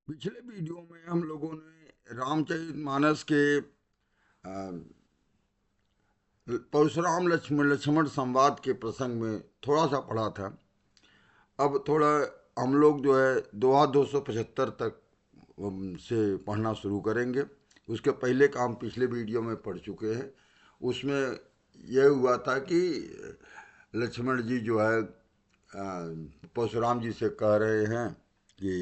पिछले वीडियो में हम लोगों ने रामचरितमानस के परशुराम लक्ष्मण संवाद के प्रसंग में थोड़ा सा पढ़ा था। अब थोड़ा हम लोग जो है दोहा 275 तक से पढ़ना शुरू करेंगे। उसके पहले का हम पिछले वीडियो में पढ़ चुके हैं। उसमें यह हुआ था कि लक्ष्मण जी जो है परशुराम जी से कह रहे हैं कि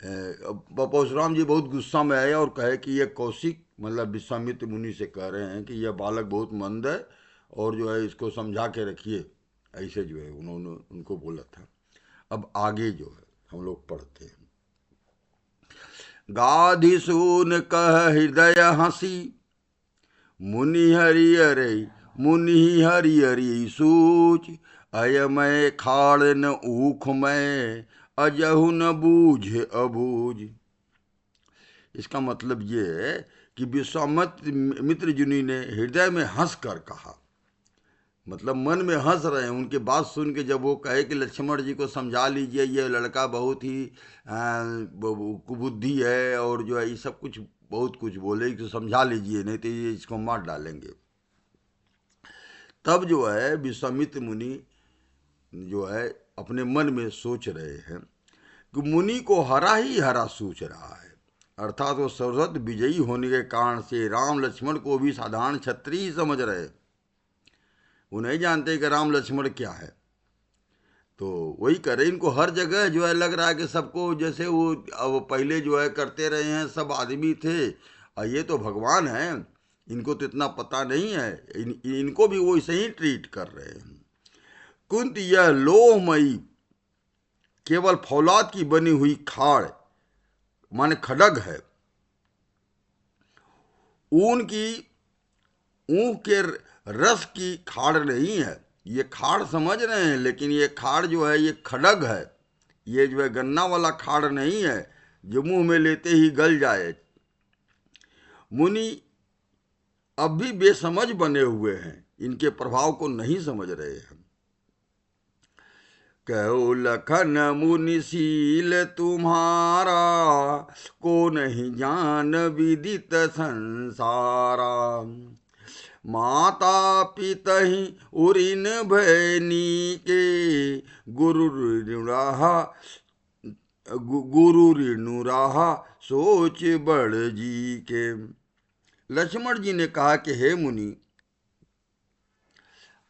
परशुराम जी बहुत गुस्सा में आए और कहे कि यह कौशिक मतलब विश्वामित्र मुनि से कह रहे हैं कि यह बालक बहुत मंद है और जो है इसको समझा के रखिए। ऐसे जो है उन्होंने उनको बोला था। अब आगे जो है हम लोग पढ़ते हैं। गाधि सून कह हृदय हंसी मुनि हरि हरे मुनि हरि हरि सूच अयमय खाड़ न ऊख मैं अजहु न बूझ अबूझ। इसका मतलब ये है कि विश्वामित्र मित्र जुनि ने हृदय में हंस कर कहा, मतलब मन में हंस रहे हैं। उनकी बात सुन के जब वो कहे कि लक्ष्मण जी को समझा लीजिए, ये लड़का बहुत ही कुबुद्धि है और जो है ये सब कुछ बहुत कुछ बोले, तो समझा लीजिए नहीं तो ये इसको मार डालेंगे। तब जो है विश्वामित्र मुनि जो है अपने मन में सोच रहे हैं कि मुनि को हरा ही हरा सूझ रहा है, अर्थात वो सर्वत्र विजयी होने के कारण से राम लक्ष्मण को भी साधारण क्षत्रिय ही समझ रहे। वो नहीं जानते कि राम लक्ष्मण क्या है। तो वही करे, इनको हर जगह जो है लग रहा है कि सबको जैसे वो अब पहले जो है करते रहे हैं, सब आदमी थे और ये तो भगवान हैं, इनको तो इतना पता नहीं है। इनको भी वो ऐसे ही ट्रीट कर रहे हैं। कुंत यह लोहमयी केवल फौलाद की बनी हुई खाड़ माने खडग है। ऊन की ऊख के रस की खाड़ नहीं है। ये खाड़ समझ रहे हैं, लेकिन ये खाड़ जो है ये खडग है। ये जो है गन्ना वाला खाड़ नहीं है जो मुंह में लेते ही गल जाए। मुनि अब भी बेसमझ बने हुए हैं, इनके प्रभाव को नहीं समझ रहे हैं। कहो लखन मुनिशील तुम्हारा को नहीं जान विदित संसारा। माता पिता ही उरिन भैनी के गुरु ऋणुराहा गुरु ऋणुराहा सोच बड़ जी के। लक्ष्मण जी ने कहा कि हे मुनि,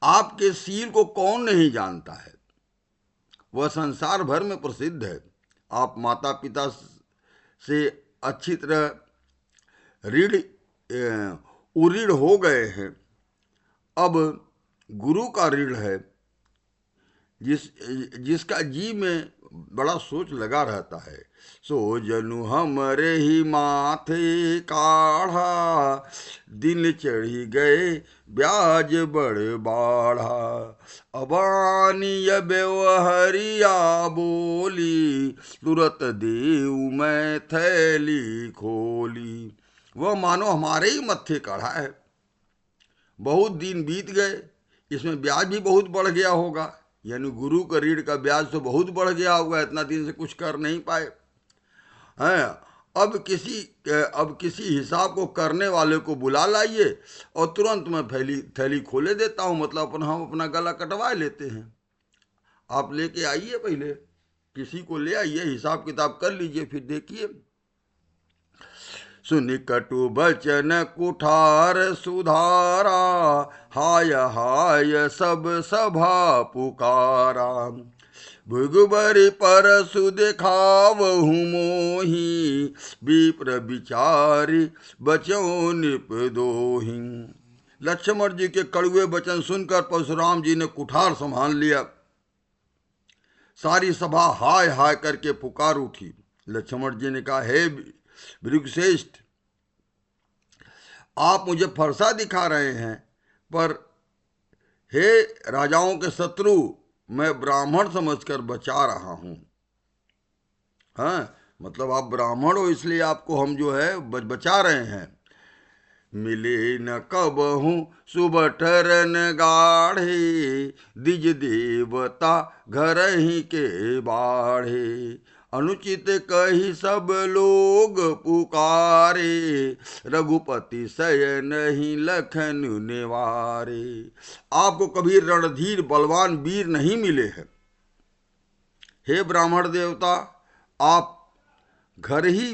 आपके शील को कौन नहीं जानता है, वह संसार भर में प्रसिद्ध है। आप माता पिता से अच्छी तरह ऋण उऋण हो गए हैं। अब गुरु का ऋण है, जिसका जी में बड़ा सोच लगा रहता है। सो जनु हमरे ही माथे काढ़ा दिन चढ़ी गए ब्याज बड़ बाढ़ा। अबानीय व्यवहरिया बोली तुरत देव मैं थैली खोली। वह मानो हमारे ही मत्थे काढ़ा है। बहुत दिन बीत गए, इसमें ब्याज भी बहुत बढ़ गया होगा, यानी गुरु का ऋण का ब्याज तो बहुत बढ़ गया होगा, इतना दिन से कुछ कर नहीं पाए हैं। अब किसी हिसाब को करने वाले को बुला लाइए और तुरंत मैं थैली थैली खोले देता हूँ, मतलब हम अपना गला कटवा लेते हैं। आप लेके आइए, पहले किसी को ले आइए, हिसाब किताब कर लीजिए, फिर देखिए। सुनि कटु बचन कुठार सुधारा हाय हाय सब सभा पुकारा। भृगुबरि परसु देखावहु मोहि विप्र विचारी बचो निप दोहि। लक्ष्मण जी के कड़ुए वचन सुनकर परशुराम जी ने कुठार संभाल लिया। सारी सभा हाय हाय करके पुकार उठी। लक्ष्मण जी ने कहा, हे भृगुश्रेष्ठ, आप मुझे फरसा दिखा रहे हैं, पर हे राजाओं के शत्रु, मैं ब्राह्मण समझकर बचा रहा हूं। हाँ, मतलब आप ब्राह्मण हो इसलिए आपको हम जो है बचा रहे हैं। मिले न कबहू सुबठरन गाढ़े दिज देवता घर ही के बाढ़े। अनुचित कही सब लोग पुकारे, रघुपति सय नहीं लखन निवारे। आपको कभी रणधीर बलवान वीर नहीं मिले हैं। हे ब्राह्मण देवता, आप घर ही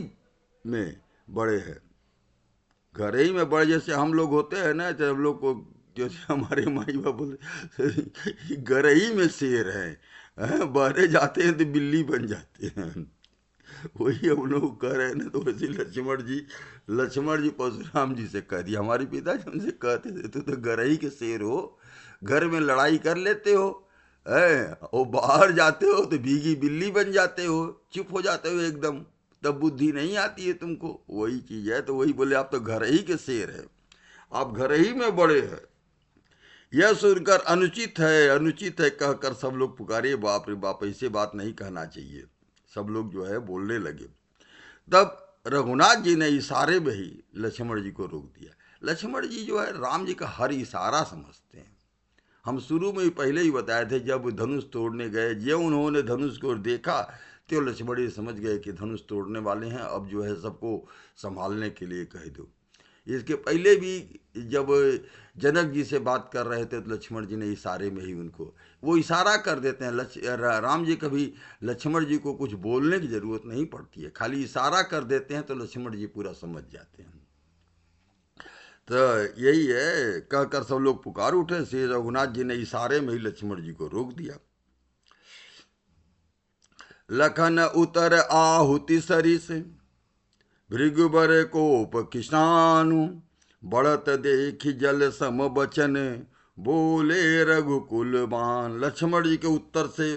में बड़े हैं। घर ही में बड़े, जैसे हम लोग होते हैं ना, जब हम लोग को जैसे हमारे माई बाप बोलते घर ही में शेर हैं, बाहर जाते हैं तो बिल्ली बन जाते हैं। वही हम लोग कह रहे हैं ना। तो वैसे लक्ष्मण जी परशुराम जी से कह दिया, हमारे पिताजी हमसे कहते थे तू तो घर ही के शेर हो, घर में लड़ाई कर लेते हो, और बाहर जाते हो तो भीगी बिल्ली बन जाते हो, चुप हो जाते हो एकदम, तब बुद्धि नहीं आती है तुमको। वही चीज है। तो वही बोले आप तो घर ही के शेर है, आप घर ही में बड़े हैं। यह सुनकर अनुचित है कहकर सब लोग पुकारे, बाप रे बाप, ऐसे बात नहीं कहना चाहिए। सब लोग जो है बोलने लगे। तब रघुनाथ जी ने इशारे में ही लक्ष्मण जी को रोक दिया। लक्ष्मण जी जो है राम जी का हर इशारा समझते हैं। हम शुरू में ही पहले ही बताए थे, जब धनुष तोड़ने गए, जो उन्होंने धनुष को देखा तो लक्ष्मण जी समझ गए कि धनुष तोड़ने वाले हैं, अब जो है सबको संभालने के लिए कह दो। इसके पहले भी जब जनक जी से बात कर रहे थे तो लक्ष्मण जी ने इशारे में ही उनको, वो इशारा कर देते हैं। राम जी कभी लक्ष्मण जी को कुछ बोलने की जरूरत नहीं पड़ती है, खाली इशारा कर देते हैं तो लक्ष्मण जी पूरा समझ जाते हैं। तो यही है, कहकर सब लोग पुकार उठे। श्री रघुनाथ जी ने इशारे में ही लक्ष्मण जी को रोक दिया। लखन उतर आहुति सरिस, भृगुबर कोप किसानु, बढ़त देखी जल सम बचन, बोले रघुकुल बान। लक्ष्मण जी के उत्तर से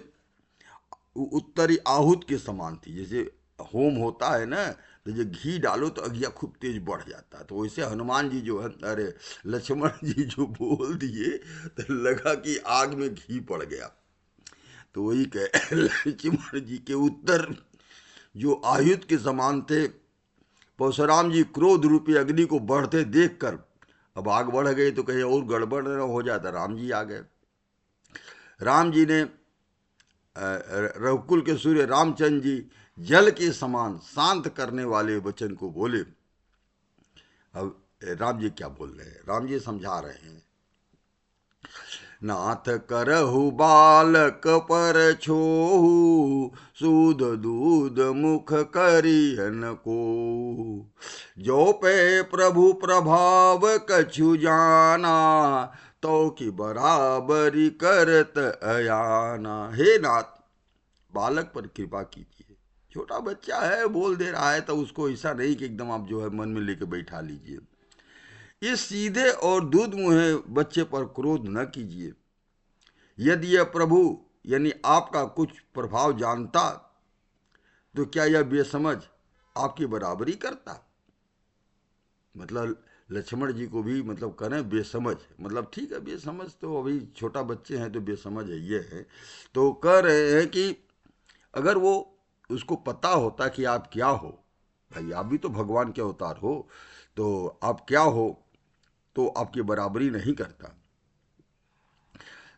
उत्तरी आहूत के समान थी। जैसे होम होता है ना, तो जो घी डालो तो अगिया खूब तेज बढ़ जाता है, तो वैसे हनुमान जी जो है, अरे लक्ष्मण जी जो बोल दिए तो लगा कि आग में घी पड़ गया। तो वही कह लक्ष्मण जी के उत्तर जो आयुध के समान थे। परशुराम जी क्रोध रूपी अग्नि को बढ़ते देखकर, अब आग बढ़ गई तो कहीं और गड़बड़ न हो जाता, राम जी आ गए। राम जी ने रघुकुल के सूर्य रामचंद्र जी जल के समान शांत करने वाले वचन को बोले। अब राम जी क्या बोल रहे हैं, राम जी समझा रहे हैं। नाथ करहु बालक पर छोहु, सूद दूध मुख करियन को, जो पे प्रभु प्रभाव कछु जाना, तो की बराबरी करत अयाना। हे नाथ, बालक पर कृपा कीजिए। छोटा बच्चा है, बोल दे रहा है, तो उसको ऐसा नहीं कि एकदम आप जो है मन में लेके बैठा लीजिए। इस सीधे और दूध मुहे बच्चे पर क्रोध न कीजिए। यदि यह प्रभु यानी आपका कुछ प्रभाव जानता तो क्या यह बेसमझ आपकी बराबरी करता। मतलब लक्ष्मण जी को भी मतलब करें बेसमझ, मतलब ठीक है बेसमझ तो अभी छोटा बच्चे हैं तो बेसमझ है ये है। तो कह रहे हैं कि अगर वो उसको पता होता कि आप क्या हो, भाई आप भी तो भगवान के अवतार हो, तो आप क्या हो, तो आपकी बराबरी नहीं करता।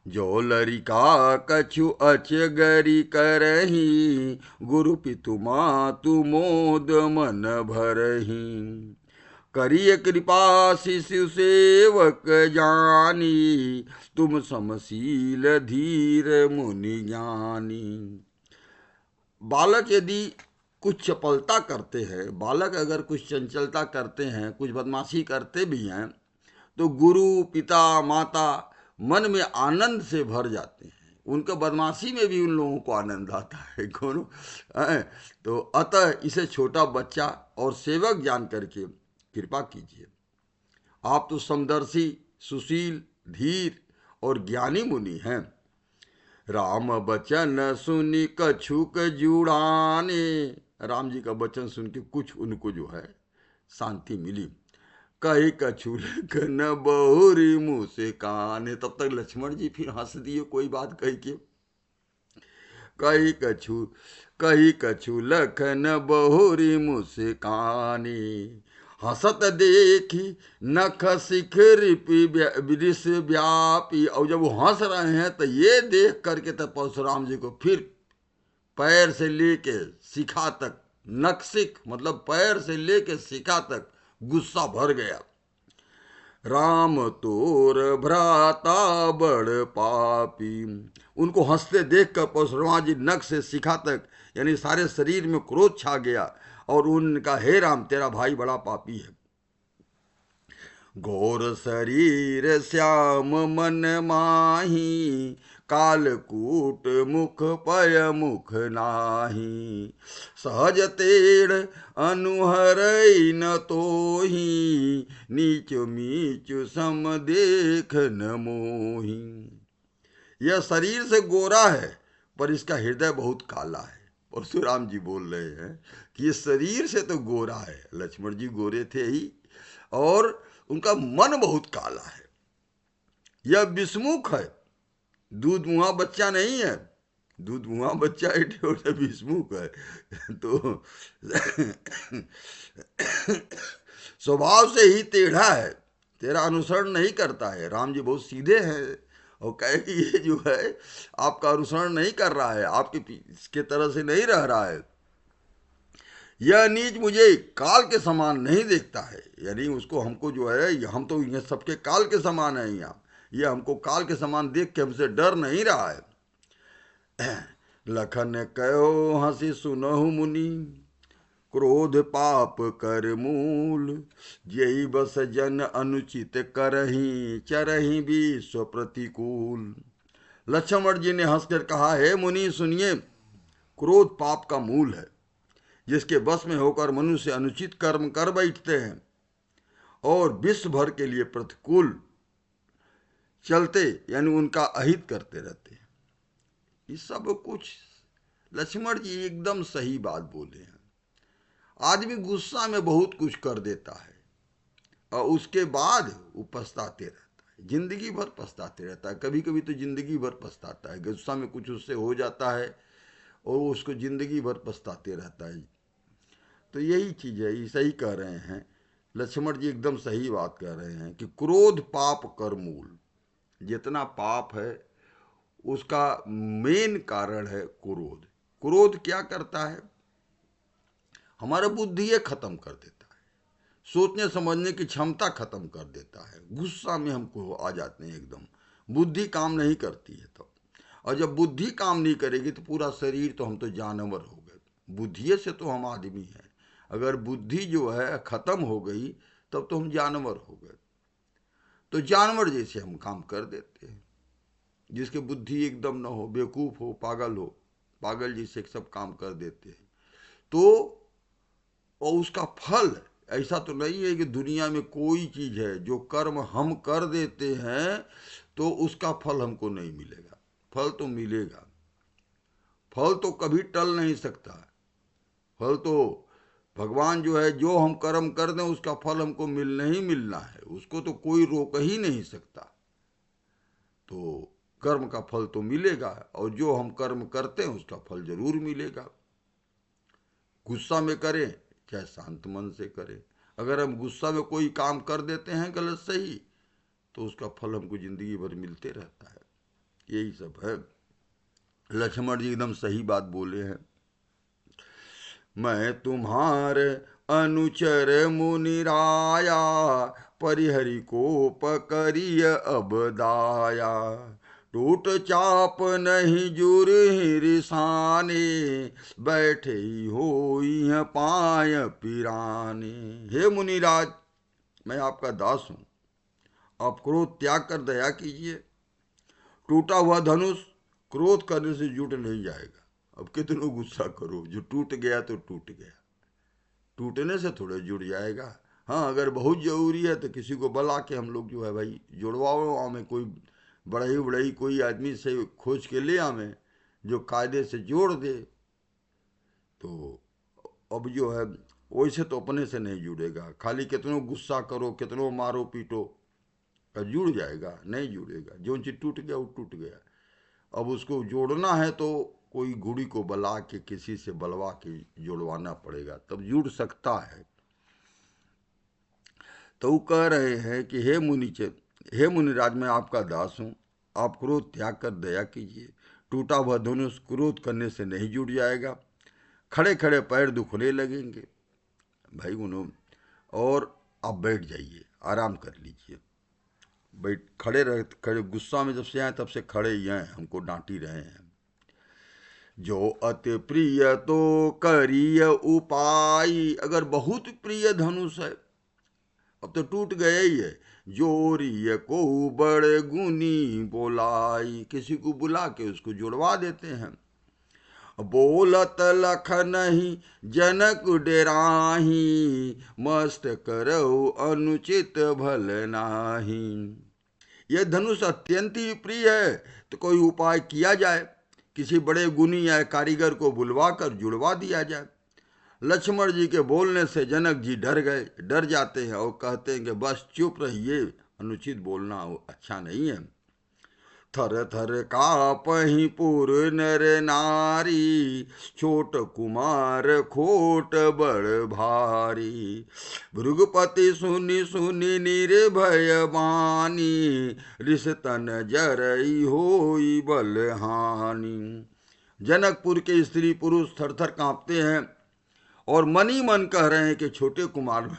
जो लरिका कछु अचगरी करही, गुरु पितु मातु मोद मन भरही, करिय कृपा शिशु सेवक जानी, तुम समशील धीर मुनि ज्ञानी। बालक यदि कुछ चपलता करते हैं, बालक अगर कुछ चंचलता करते हैं, कुछ बदमाशी करते भी हैं, तो गुरु पिता माता मन में आनंद से भर जाते हैं। उनके बदमाशी में भी उन लोगों को आनंद आता है कौन। तो अतः इसे छोटा बच्चा और सेवक जान करके कृपा कीजिए। आप तो समदर्शी, सुशील, धीर और ज्ञानी मुनि हैं। राम बचन सुनी कछुक जुड़ाने, राम जी का वचन सुन के कुछ उनको जो है शांति मिली। कही कछु न बहुरी मुँह से काने, तब तक लक्ष्मण जी फिर हंस दिए कोई बात कही के। कही कछु लखन बहुरी मुँह से काने, हंसत देखी नख शिखर विष व्यापी। और जब वो हंस रहे हैं तो ये देख करके तब परशुराम जी को फिर पैर से लेके शिखा तक, नखशिख मतलब पैर से लेके शिखा तक गुस्सा भर गया। राम तोर भ्राता बड़ पापी। उनको हंसते देखकर परशुराम जी नख से शिखा तक यानी सारे शरीर में क्रोध छा गया और उनका, हे राम तेरा भाई बड़ा पापी है। घोर शरीर श्याम मन माही, कालकूट मुख पय मुख नाही। सहज तेड़ अनुहर न तोही, नीच मीच सम देख न मोही। यह शरीर से गोरा है पर इसका हृदय बहुत काला है। परशुराम जी बोल रहे हैं कि ये शरीर से तो गोरा है, लक्ष्मण जी गोरे थे ही, और उनका मन बहुत काला है। यह विषमुख है, दूध मुहा बच्चा नहीं है। दूध मुहा बच्चा है और विषमुख है तो स्वभाव से ही टेढ़ा है, तेरा अनुसरण नहीं करता है। राम जी बहुत सीधे हैं और कहे कि ये जो है आपका अनुसरण नहीं कर रहा है, आपके तरह से नहीं रह रहा है। यह नीच मुझे काल के समान नहीं देखता है, यानी उसको, हमको जो है, हम तो ये सबके काल के समान है यहाँ, ये हमको काल के समान देख के हमसे डर नहीं रहा है। लखन कहो हंसी सुनहु मुनि, क्रोध पाप कर मूल। यही बस जन अनुचित करही, चरही विश्व प्रतिकूल। लक्ष्मण जी ने हंसकर कहा, हे मुनि सुनिए, क्रोध पाप का मूल है, जिसके बस में होकर मनुष्य अनुचित कर्म कर बैठते हैं और विश्व भर के लिए प्रतिकूल चलते यानी उनका अहित करते रहते हैं। ये सब कुछ लक्ष्मण जी एकदम सही बात बोले हैं। आदमी गुस्सा में बहुत कुछ कर देता है और उसके बाद वो पछताते रहता है, जिंदगी भर पछताते रहता है। कभी कभी तो जिंदगी भर पछताता है, गुस्सा में कुछ उससे हो जाता है और वो उसको जिंदगी भर पछताते रहता है। तो यही चीज़ है, ये सही कह रहे हैं लक्ष्मण जी, एकदम सही बात कह रहे हैं कि क्रोध पाप कर मूल। जितना पाप है उसका मेन कारण है क्रोध। क्रोध क्या करता है, हमारा बुद्धि ये खत्म कर देता है, सोचने समझने की क्षमता खत्म कर देता है। गुस्सा में हमको आ जाते हैं एकदम, बुद्धि काम नहीं करती है तो। और जब बुद्धि काम नहीं करेगी तो पूरा शरीर, तो हम तो जानवर हो गए। बुद्धि से तो हम आदमी हैं, अगर बुद्धि जो है खत्म हो गई तब तो हम जानवर हो गए। तो जानवर जैसे हम काम कर देते हैं, जिसके बुद्धि एकदम ना हो, बेवकूफ़ हो, पागल जैसे सब काम कर देते हैं। तो और उसका फल ऐसा तो नहीं है कि दुनिया में कोई चीज़ है जो कर्म हम कर देते हैं तो उसका फल हमको नहीं मिलेगा। फल तो मिलेगा, फल तो कभी टल नहीं सकता। फल तो भगवान जो है, जो हम कर्म कर दें उसका फल हमको मिलना है, उसको तो कोई रोक ही नहीं सकता। तो कर्म का फल तो मिलेगा और जो हम कर्म करते हैं उसका फल जरूर मिलेगा। गुस्सा में करें चाहे शांत मन से करें, अगर हम गुस्सा में कोई काम कर देते हैं गलत सही तो उसका फल हमको जिंदगी भर मिलते रहता है। यही सब है। लक्ष्मण जी एकदम सही बात बोले हैं। मैं तुम्हार अनुचर मुनिराया, परिहरि को पकड़िय अब दाया। टूट चाप नहीं जुर रिसाने, बैठे हो पाय पिराने। हे मुनिराज, मैं आपका दास हूँ, आप क्रोध त्याग कर दया कीजिए। टूटा हुआ धनुष क्रोध करने से जुट नहीं जाएगा। अब कितना गुस्सा करो, जो टूट गया तो टूट गया, टूटने से थोड़ा जुड़ जाएगा। हाँ, अगर बहुत ज़रूरी है तो किसी को बुला के हम लोग जो है भाई जुड़वाओ में, कोई बढ़ई कोई आदमी से खोज के ले आवें जो कायदे से जोड़ दे। तो अब जो है वैसे तो अपने से नहीं जुड़ेगा, खाली कितनों गुस्सा करो, कितनों मारो पीटो, जुड़ जाएगा? नहीं जुड़ेगा। जो चीज़ टूट गया वो टूट गया। अब उसको जोड़ना है तो कोई गुड़ी को बुला के किसी से बलवा के जोड़वाना पड़ेगा, तब जुड़ सकता है। तो वो कह रहे हैं कि हे मुनिराज, मैं आपका दास हूँ, आप क्रोध त्याग कर दया कीजिए। टूटा हुआ धनुष क्रोध करने से नहीं जुड़ जाएगा। खड़े खड़े पैर दुखने लगेंगे भाई उन्होंने। और आप बैठ जाइए, आराम कर लीजिए। बैठ खड़े रह खड़े गुस्सा में जब से आए तब से खड़े ही हैं, हमको डांट ही रहे हैं। जो अति प्रिय तो करिय उपाय, अगर बहुत प्रिय धनुष है, अब तो टूट गया ही है। जोरिय को बड़े गुनी बोलाई, किसी को बुला के उसको जुड़वा देते हैं। बोलत लख नहीं जनक डेराही, मस्त करो अनुचित भल नाही। यह धनुष अत्यंत ही प्रिय है, तो कोई उपाय किया जाए, किसी बड़े गुनी या कारीगर को बुलवा कर जुड़वा दिया जाए। लक्ष्मण जी के बोलने से जनक जी डर गए, डर जाते हैं और कहते हैं कि बस चुप रहिए, अनुचित बोलना अच्छा नहीं है। थर थर कापहि पुर नर नारी, छोट कुमार खोट बड़ भारी। भृगुपति सुनि सुनि निर्भय बानी, रिसतन जरई होई बलहानि। जनकपुर के स्त्री पुरुष थर थर कांपते हैं और मन ही मन कह रहे हैं कि छोटे कुमार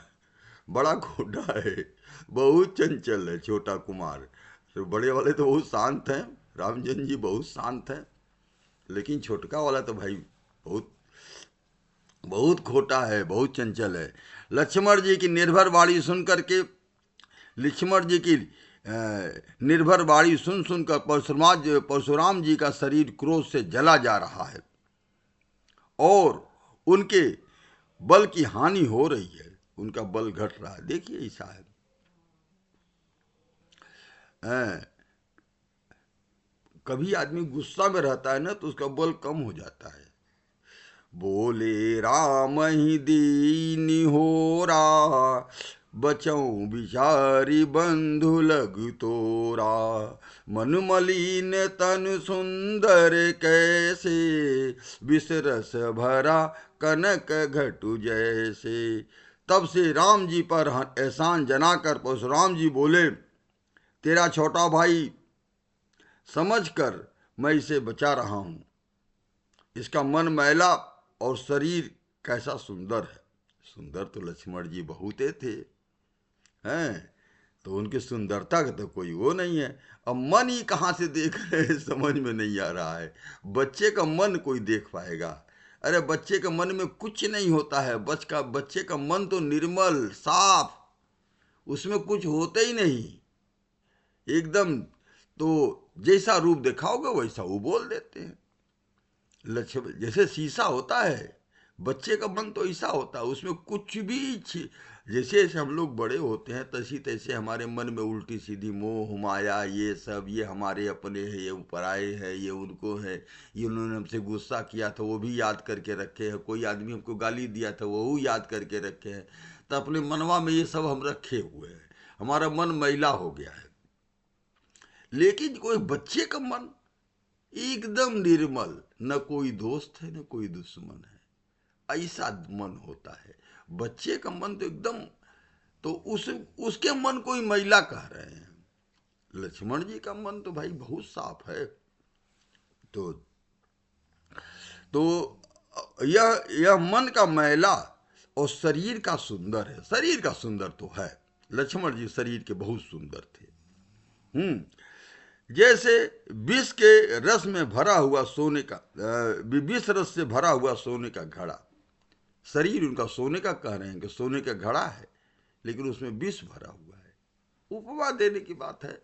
बड़ा घोड़ा है, बहुत चंचल है छोटा कुमार। तो बड़े वाले तो बहुत शांत हैं, रामचंद्र जी बहुत शांत हैं, लेकिन छोटका वाला तो भाई बहुत बहुत खोटा है, बहुत चंचल है। लक्ष्मण जी की निर्भर वाणी सुन करके, लक्ष्मण जी की निर्भर वाणी सुन सुनकर परशुराम जी का शरीर क्रोध से जला जा रहा है और उनके बल की हानि हो रही है, उनका बल घट रहा है। देखिए ऐसा है, कभी आदमी गुस्सा में रहता है ना तो उसका बल कम हो जाता है। बोले राम ही दीनी होरा, बचऊं बिचारी बंधु लग तोरा। मन मलिन तन सुंदर कैसे, विसरस भरा कनक घटु जैसे। तब से राम जी पर एहसान जनाकर परशुराम जी बोले, तेरा छोटा भाई समझकर मैं इसे बचा रहा हूं। इसका मन मैला और शरीर कैसा सुंदर है। सुंदर तो लक्ष्मण जी बहुते थे हैं, तो उनकी सुंदरता का तो कोई वो नहीं है। अब मन ही कहाँ से देख रहे हैं समझ में नहीं आ रहा है। बच्चे का मन कोई देख पाएगा? अरे बच्चे के मन में कुछ नहीं होता है। बच्चे का मन तो निर्मल साफ, उसमें कुछ होता ही नहीं एकदम। तो जैसा रूप दिखाओगे वैसा वो बोल देते हैं। लक्ष्मण जैसे शीशा होता है, बच्चे का मन तो ऐसा होता है, उसमें कुछ भी जैसे जैसे हम लोग बड़े होते हैं तैसे तैसे हमारे मन में उल्टी सीधी मोह माया ये सब, ये हमारे अपने हैं, ये पराए हैं, ये उनको है, ये उन्होंने हमसे गुस्सा किया था वो भी याद करके रखे हैं, कोई आदमी हमको गाली दिया था वो याद करके रखे हैं। तो अपने मनवा में ये सब हम रखे हुए हैं, हमारा मन मैला हो गया है। लेकिन कोई बच्चे का मन एकदम निर्मल, न कोई दोस्त है न कोई दुश्मन है, ऐसा मन होता है बच्चे का मन। तो एकदम, तो उसके मन को ही मैला कह रहे हैं। लक्ष्मण जी का मन तो भाई बहुत साफ है। तो यह मन का मैला और शरीर का सुंदर है। शरीर का सुंदर तो है, लक्ष्मण जी शरीर के बहुत सुंदर थे। जैसे विष के रस में भरा हुआ सोने का, विष रस से भरा हुआ सोने का घड़ा। शरीर उनका सोने का कह रहे हैं कि सोने का घड़ा है, लेकिन उसमें विष भरा हुआ है। उपमा देने की बात है।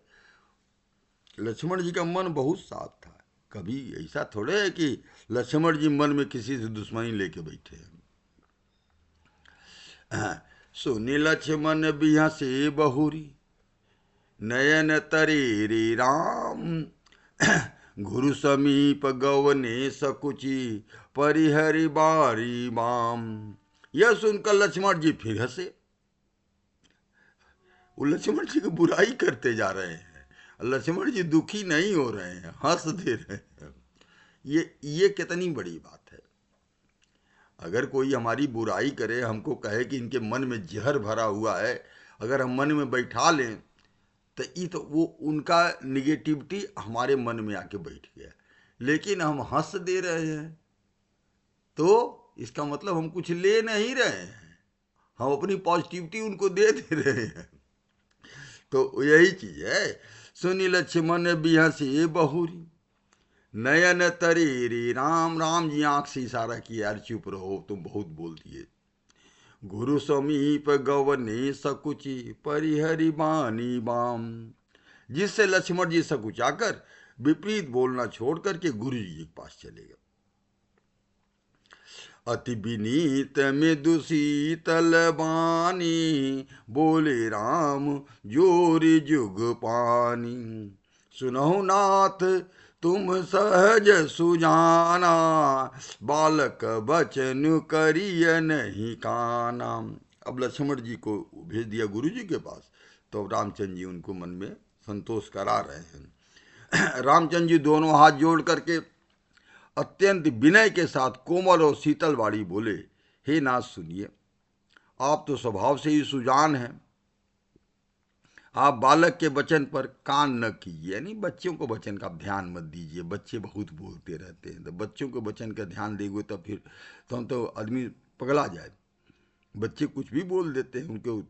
लक्ष्मण जी का मन बहुत साफ था। कभी ऐसा थोड़े है कि लक्ष्मण जी मन में किसी से दुश्मनी लेके बैठे हैं। सुनि लक्ष्मण बिहा से बहुरी, नयन तरेरी राम। गुरु समीप गवने सकुची, परिहरि बारी बाम। यह सुनकर लक्ष्मण जी फिर हंसे। वो लक्ष्मण जी की बुराई करते जा रहे हैं, लक्ष्मण जी दुखी नहीं हो रहे हैं, हंस दे रहे हैं। ये कितनी बड़ी बात है। अगर कोई हमारी बुराई करे, हमको कहे कि इनके मन में जहर भरा हुआ है, अगर हम मन में बैठा लें तो वो उनका निगेटिविटी हमारे मन में आके बैठ गया। लेकिन हम हंस दे रहे हैं, तो इसका मतलब हम कुछ ले नहीं रहे हैं, हम अपनी पॉजिटिविटी उनको दे दे रहे हैं। तो यही चीज है। सुनी लक्ष्मण बिहसी बहुरी, नयन तरीरी राम। राम जी आंख से इशारा किया, यार चुप रहो, तुम बहुत बोल दिए। गुरु समीप गवने सकुचि, परिहरि बानी बाम। जिससे लक्ष्मण जी सकुचाकर विपरीत बोलना छोड़ करके गुरु जी के पास चले गए। अति विनीत मृदु शीतल बानी, बोले राम जोरी जुग पानी। सुनहु नाथ तुम सहज सुजाना, बालक बचन करिय नहीं काना। अब लक्ष्मण जी को भेज दिया गुरु जी के पास, तो रामचंद्र जी उनको मन में संतोष करा रहे हैं। रामचंद्र जी दोनों हाथ जोड़ करके अत्यंत विनय के साथ कोमल और शीतल वाणी बोले, हे नाथ सुनिए, आप तो स्वभाव से ही सुजान हैं, आप बालक के वचन पर कान न कीजिए, यानी बच्चों को वचन का ध्यान मत दीजिए। बच्चे बहुत बोलते रहते हैं, तो बच्चों के वचन का ध्यान देंगे तो फिर तो आदमी पगला जाए। बच्चे कुछ भी बोल देते हैं, उनके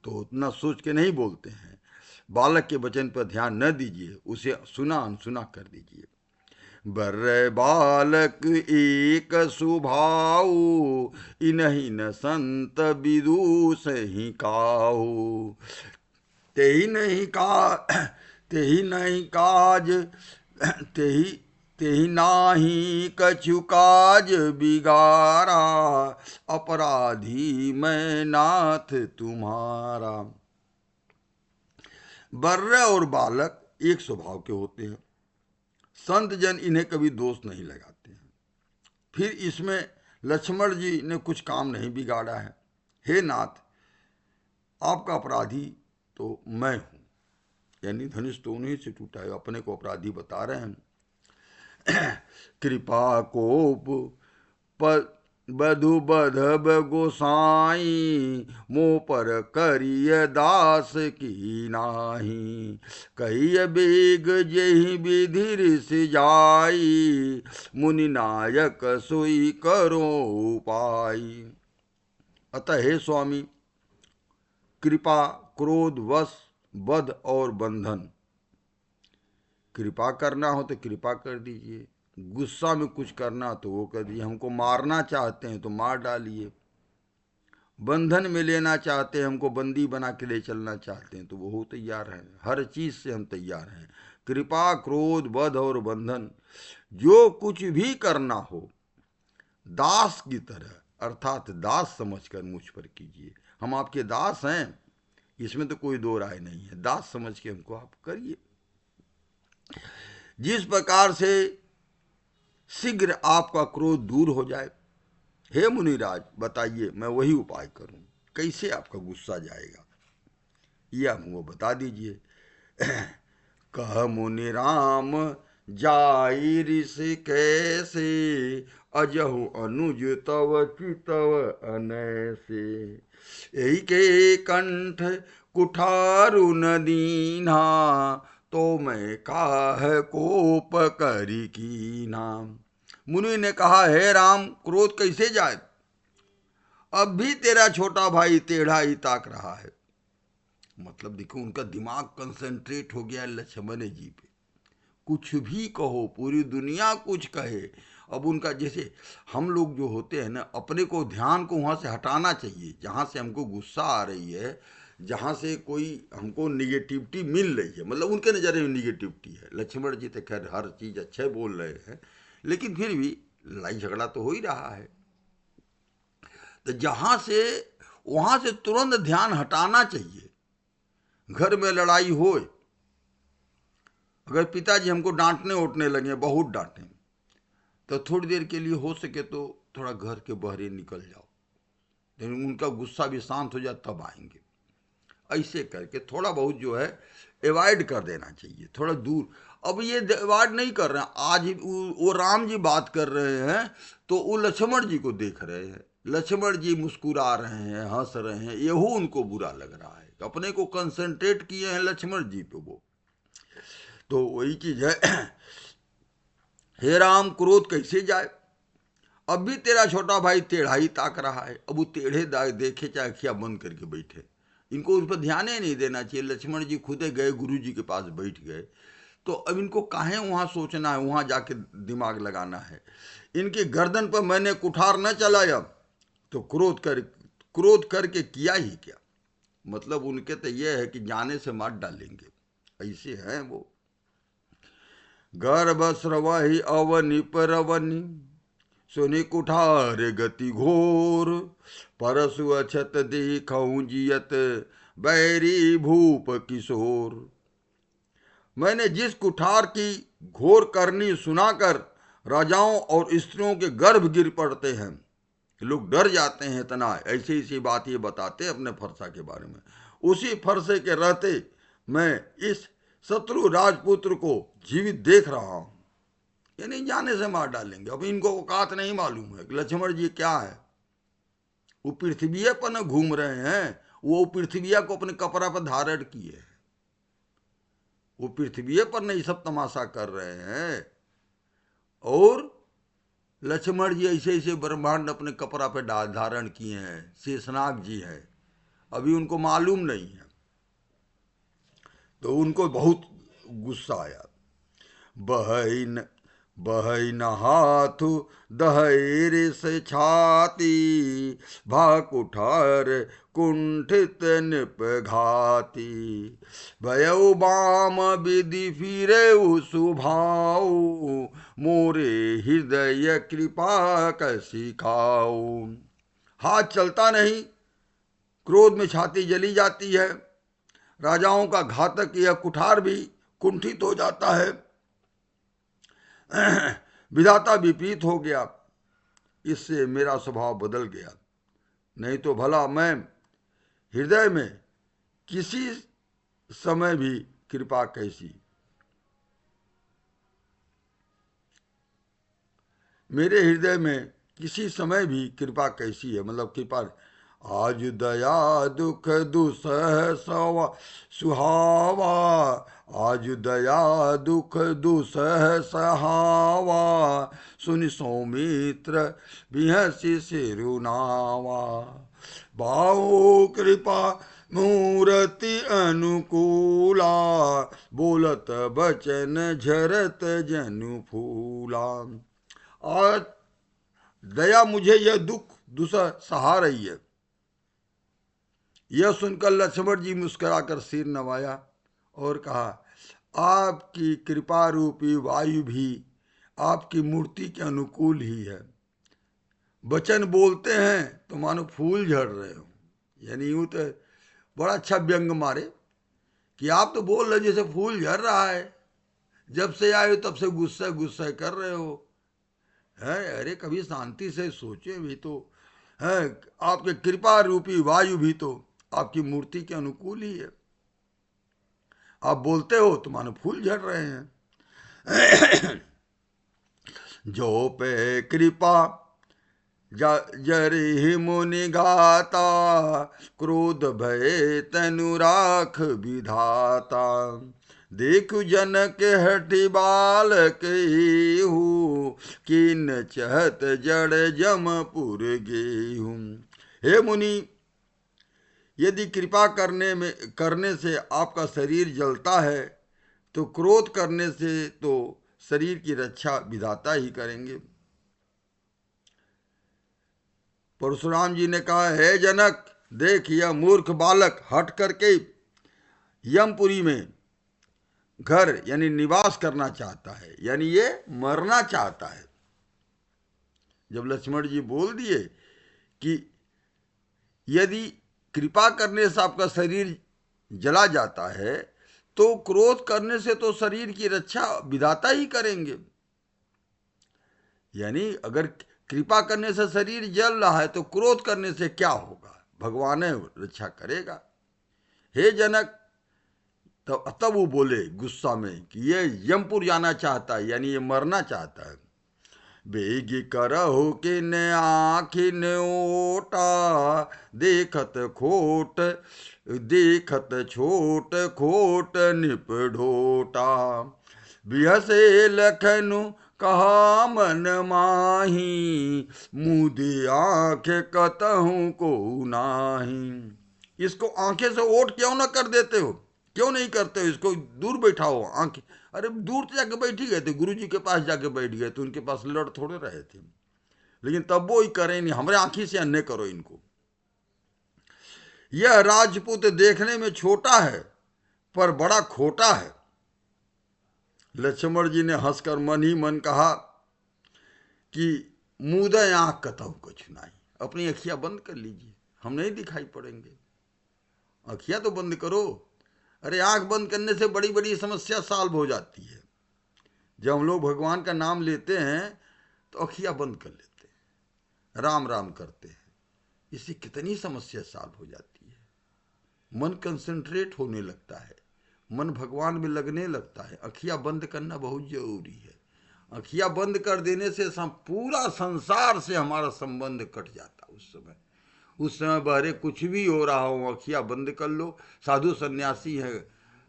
तो उतना सोच के नहीं बोलते हैं। बालक के वचन पर ध्यान न दीजिए, उसे सुना अनसुना कर दीजिए। बर बालक एक सुभाऊ, इन्हीं न संत विदुष ही काऊ। तेहि नहीं का तेहि नहीं काज तेहि तेहि नाही कछु काज बिगारा, अपराधी मैं नाथ तुम्हारा। बर्र और बालक एक स्वभाव के होते हैं, संत जन इन्हें कभी दोष नहीं लगाते हैं। फिर इसमें लक्ष्मण जी ने कुछ काम नहीं बिगाड़ा है। हे नाथ, आपका अपराधी तो मैं हूं, यानी धनुष तो उन्हीं से टूटा है, अपने को अपराधी बता रहे हैं। कृपा कोप बधु बधब गोसाई, मोह पर करिय दास की नाही। कहिय बेग जेहि विधि से जाई, मुनि नायक सोई करो उपाय। अतः हे स्वामी, कृपा, क्रोध, वश, वध और बंधन। कृपा करना हो तो कृपा कर दीजिए, गुस्सा में कुछ करना तो वो कर दीजिए, हमको मारना चाहते हैं तो मार डालिए, बंधन में लेना चाहते हैं, हमको बंदी बना के ले चलना चाहते हैं तो वो तैयार हैं, हर चीज से हम तैयार हैं। कृपा, क्रोध, वध और बंधन, जो कुछ भी करना हो दास की तरह, अर्थात दास समझकर मुझ पर कीजिए। हम आपके दास हैं, इसमें तो कोई दो राय नहीं है, दास समझ के हमको आप करिए। जिस प्रकार से शीघ्र आपका क्रोध दूर हो जाए, हे मुनिराज बताइए, मैं वही उपाय करूं, कैसे आपका गुस्सा जाएगा, ये आप वो बता दीजिए। कह मुनि राम जाई ऋषि कैसे, अजहु अनुज तव चितव अनैसे। यही के कंठ कुठारु न दीन्हा, तो मैं काह कोप करी कीन्हा। मुनि ने कहा, हे राम, क्रोध कैसे जाए, अब भी तेरा छोटा भाई टेढ़ा ही ताक रहा है। मतलब देखो, उनका दिमाग कंसंट्रेट हो गया लक्ष्मण जी पे। कुछ भी कहो, पूरी दुनिया कुछ कहे, अब उनका जैसे हम लोग जो होते हैं ना, अपने को ध्यान को वहाँ से हटाना चाहिए, जहाँ से हमको गुस्सा आ रही है, जहाँ से कोई हमको निगेटिविटी मिल रही है, मतलब उनके नज़रिए में निगेटिविटी है। लक्ष्मण जी तो खैर हर चीज़ अच्छे बोल रहे हैं, लेकिन फिर भी लड़ाई झगड़ा तो हो ही रहा है। तो जहाँ से वहाँ से तुरंत ध्यान हटाना चाहिए। घर में लड़ाई हो, अगर पिताजी हमको डांटने उठने लगे, बहुत डांटें, तो थोड़ी देर के लिए हो सके तो थोड़ा घर के बहरे निकल जाओ, लेकिन उनका गुस्सा भी शांत हो जाए तब आएंगे। ऐसे करके थोड़ा बहुत जो है अवॉइड कर देना चाहिए, थोड़ा दूर। अब ये अवॉइड नहीं कर रहे हैं, आज वो राम जी बात कर रहे हैं तो वो लक्ष्मण जी को देख रहे हैं, लक्ष्मण जी मुस्कुरा रहे हैं, हंस रहे हैं, यही उनको बुरा लग रहा है, अपने को कंसंट्रेट किए हैं लक्ष्मण जी पे वो। तो वही चीज है। हे राम, क्रोध कैसे जाए? अब भी तेरा छोटा भाई टेढ़ा ही ताक रहा है। अब वो टेढ़े देखे चाहे अखियां बंद करके बैठे, इनको उस पर ध्यान ही नहीं देना चाहिए। लक्ष्मण जी खुद गए गुरु जी के पास बैठ गए, तो अब इनको काहे वहाँ सोचना है, वहाँ जाके दिमाग लगाना है। इनकी गर्दन पर मैंने कुठार न चलाया तो क्रोध करके किया ही क्या? मतलब उनके तो ये है कि जाने से मार डालेंगे, ऐसे हैं वो। गर्भ स्रवहि अवनि परवनि, सुनि कुठार गति घोर, परसु अछत देखऊं जियत, बैरी भूप किशोर। मैंने जिस कुठार की घोर करनी सुनाकर राजाओं और स्त्रियों के गर्भ गिर पड़ते हैं, लोग डर जाते हैं इतना, ऐसी ऐसी बात ये बताते अपने फरसा के बारे में। उसी फरसे के रहते मैं इस शत्रु राजपुत्र को जीवित देख रहा हूं। ये नहीं जाने से मार डालेंगे। अब इनको औकात नहीं मालूम है कि लक्ष्मण जी क्या है। वो पृथ्वी पर न घूम रहे हैं, वो पृथ्वी को अपने कपड़ा पर धारण किए हैं। वो पृथ्वी पर नहीं सब तमाशा कर रहे हैं। और लक्ष्मण जी ऐसे ऐसे ब्रह्मांड अपने कपड़ा पे धारण किए हैं, शेषनाग जी है, अभी उनको मालूम नहीं है। तो उनको बहुत गुस्सा आया। बहई न हाथु दहैर से छाती, भा कुठार कुंठित निपघाती, भयउ बाम विधि फिरे सुभाऊ, मोरे हृदय कृपा कसी खाऊ। हाथ चलता नहीं, क्रोध में छाती जली जाती है, राजाओं का घातक यह कुठार भी कुंठित हो जाता है। विधाता विपरीत हो गया, इससे मेरा स्वभाव बदल गया। नहीं तो भला मैं हृदय में किसी समय भी कृपा कैसी, मेरे हृदय में किसी समय भी कृपा कैसी है, मतलब कृपा। आज दया दुख दुसह सुहावा, आज दया दुख दुसह सहावा, सुनि सौमित्र बिहसी सिरुनावा, बाहु कृपा मूर्ति अनुकूला, बोलत बचन झरत जनु फूला। और दया मुझे यह दुख दुसह सहा रही है। यह सुनकर लक्ष्मण जी मुस्कुराकर सिर नवाया और कहा, आपकी कृपा रूपी वायु भी आपकी मूर्ति के अनुकूल ही है। वचन बोलते हैं तो मानो फूल झड़ रहे हो। यानी यूं तो बड़ा अच्छा व्यंग मारे कि आप तो बोल रहे जैसे फूल झड़ रहा है, जब से आए हो तब से गुस्सा गुस्सा कर रहे हो। है, अरे कभी शांति से सोचे भी तो है। आपके कृपा रूपी वायु भी तो आपकी मूर्ति के अनुकूल ही है। आप बोलते हो तो मानो फूल झड़ रहे हैं। जो पे कृपा जरि मुनि गाता, क्रोध भय तनु राख विधाता, देखु जनक हठि बालक हूँ, किन चहत जड़ जमपुर गेहूँ। हे मुनि, यदि कृपा करने से आपका शरीर जलता है तो क्रोध करने से तो शरीर की रक्षा विधाता ही करेंगे। परशुराम जी ने कहा, हे जनक, देख यह मूर्ख बालक हट करके यमपुरी में घर यानी निवास करना चाहता है, यानी ये मरना चाहता है। जब लक्ष्मण जी बोल दिए कि यदि कृपा करने से आपका शरीर जला जाता है तो क्रोध करने से तो शरीर की रक्षा विधाता ही करेंगे। यानी अगर कृपा करने से शरीर जल रहा है तो क्रोध करने से क्या होगा, भगवान रक्षा करेगा। हे जनक, तब वो बोले गुस्सा में कि ये यमपुर जाना चाहता है, यानी ये मरना चाहता है। बेगी करहु किन आखिन ओटा, देखत छोट खोट निप ढोटा, बिहसे लखनु कहा मन माही, मुदे आंख कतहूं को नाही। इसको आंखें से ओट क्यों ना कर देते हो, क्यों नहीं करते हो? इसको दूर बैठाओ आंखें। अरे दूर तो जाके बैठ ही गए थे, गुरु जी के पास जाके बैठ गए तो उनके पास लड़ थोड़े रहे थे, लेकिन तब वो ही करें नहीं, हमारे आंखी से अन्य करो इनको। यह राजपूत देखने में छोटा है पर बड़ा खोटा है। लक्ष्मण जी ने हंसकर मन ही मन कहा कि मुदय आंख कतहु कुछ नहीं। अपनी अखियां बंद कर लीजिए, हम नहीं दिखाई पड़ेंगे। अखियां तो बंद करो। अरे आंख बंद करने से बड़ी बड़ी समस्या सॉल्व हो जाती है। जब हम लोग भगवान का नाम लेते हैं तो अखियां बंद कर लेते हैं, राम राम करते हैं, इससे कितनी समस्या सॉल्व हो जाती है। मन कंसंट्रेट होने लगता है, मन भगवान में लगने लगता है। अखियां बंद करना बहुत जरूरी है। अखियां बंद कर देने से पूरा संसार से हमारा संबंध कट जाता। उस समय बाहर कुछ भी हो रहा हो, अखियां बंद कर लो। साधु सन्यासी है,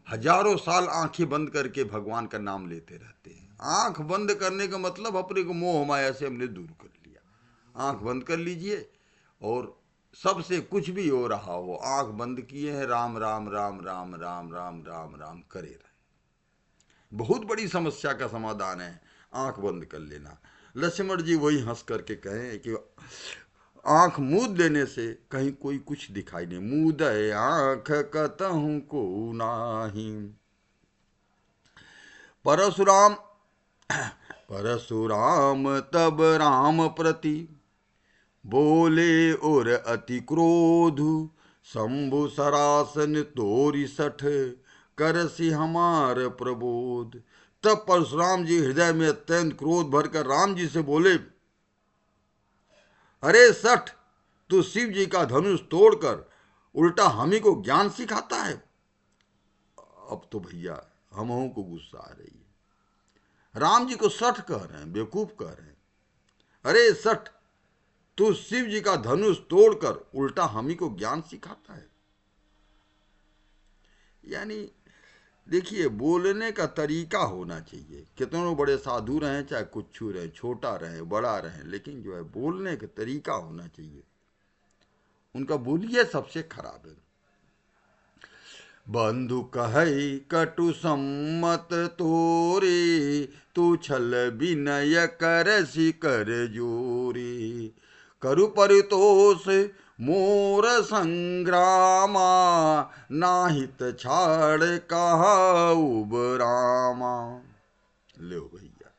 हजारों साल आंखें बंद करके भगवान का नाम लेते रहते हैं। आंख बंद करने का मतलब अपने को मोह माया से हमने दूर कर लिया। आंख बंद कर लीजिए और सबसे कुछ भी हो रहा हो, आंख बंद किए हैं, राम राम राम राम राम राम राम राम करे रहे। बहुत बड़ी समस्या का समाधान है आंख बंद कर लेना। लक्ष्मण जी वही हंस करके कहें कि आंख मूंद लेने से कहीं कोई कुछ दिखाई नहीं। मूदय आंख कतहूं को नाही। परशुराम परशुराम तब राम प्रति बोले और अति क्रोध। शंभु सरासन तोरी सठ करसी हमार प्रबोध। तब परशुराम जी हृदय में अत्यंत क्रोध भरकर राम जी से बोले, अरे सठ, तू शिव जी का धनुष तोड़कर उल्टा हम ही को ज्ञान सिखाता है। अब तो भैया हमों को गुस्सा आ रही है। राम जी को सठ कह रहे हैं, बेवकूफ कह रहे हैं। अरे सठ, तू शिव जी का धनुष तोड़कर उल्टा हम ही को ज्ञान सिखाता है। यानी देखिए, बोलने का तरीका होना चाहिए। कितनों बड़े साधु रहें, चाहे कुछ रहे, छोटा रहे बड़ा रहे, लेकिन जो है बोलने का तरीका होना चाहिए। उनका बोलिए सबसे खराब है। बंधु कहे कटु सम्मत तोरे, तू छल विनय करसी कर जोरी। करु परितोष मोर संग्रामा, नाहित छाड़ कहा उबरामा। लो भैया,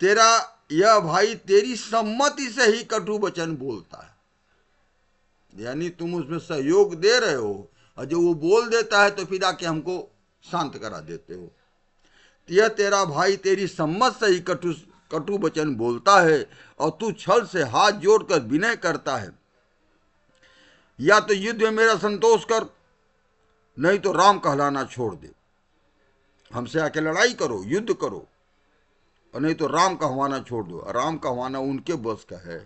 तेरा यह भाई तेरी सम्मति से ही कटु वचन बोलता है, यानी तुम उसमें सहयोग दे रहे हो, और जो वो बोल देता है तो फिर आके हमको शांत करा देते हो। यह तेरा भाई तेरी सम्मत से ही कटु वचन बोलता है, और तू छल से हाथ जोड़कर विनय करता है। या तो युद्ध में मेरा संतोष कर, नहीं तो राम कहलाना छोड़ दे। हमसे आके लड़ाई करो, युद्ध करो, और नहीं तो राम कहवाना छोड़ दो। राम कहवाना उनके बस का है।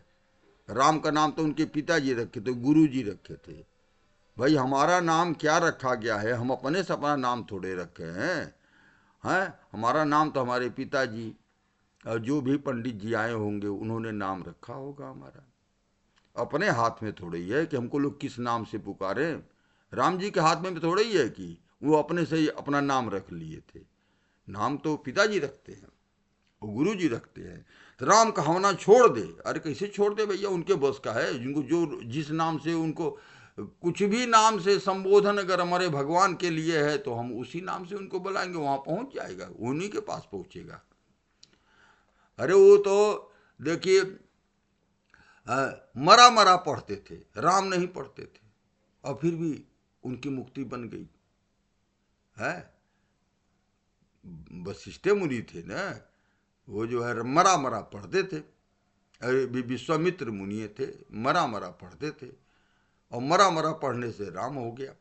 राम का नाम तो उनके पिताजी रखे थे, गुरु जी रखे थे। भाई हमारा नाम क्या रखा गया है? हम अपने से अपना नाम थोड़े रखे हैं। हमारा नाम तो हमारे पिताजी और जो भी पंडित जी आए होंगे उन्होंने नाम रखा होगा। हमारा अपने हाथ में थोड़ा ही है कि हमको लोग किस नाम से पुकारे। राम जी के हाथ में थोड़ा ही है कि वो अपने से ही अपना नाम रख लिए थे। नाम तो पिताजी रखते हैं और गुरु जी रखते हैं। तो राम कहवाना छोड़ दे। अरे कैसे छोड़ दे भैया, उनके बस का है। जिनको जो जिस नाम से उनको कुछ भी नाम से संबोधन अगर हमारे भगवान के लिए है तो हम उसी नाम से उनको बुलाएंगे, वहां पहुंच जाएगा, उन्हीं के पास पहुंचेगा। अरे वो तो देखिए मरा मरा पढ़ते थे, राम नहीं पढ़ते थे, और फिर भी उनकी मुक्ति बन गई है। वशिष्ठ मुनि थे ना, वो जो है मरा मरा पढ़ते थे। अरे विश्वामित्र मुनि थे, मरा मरा पढ़ते थे, और मरा मरा पढ़ने से राम हो गया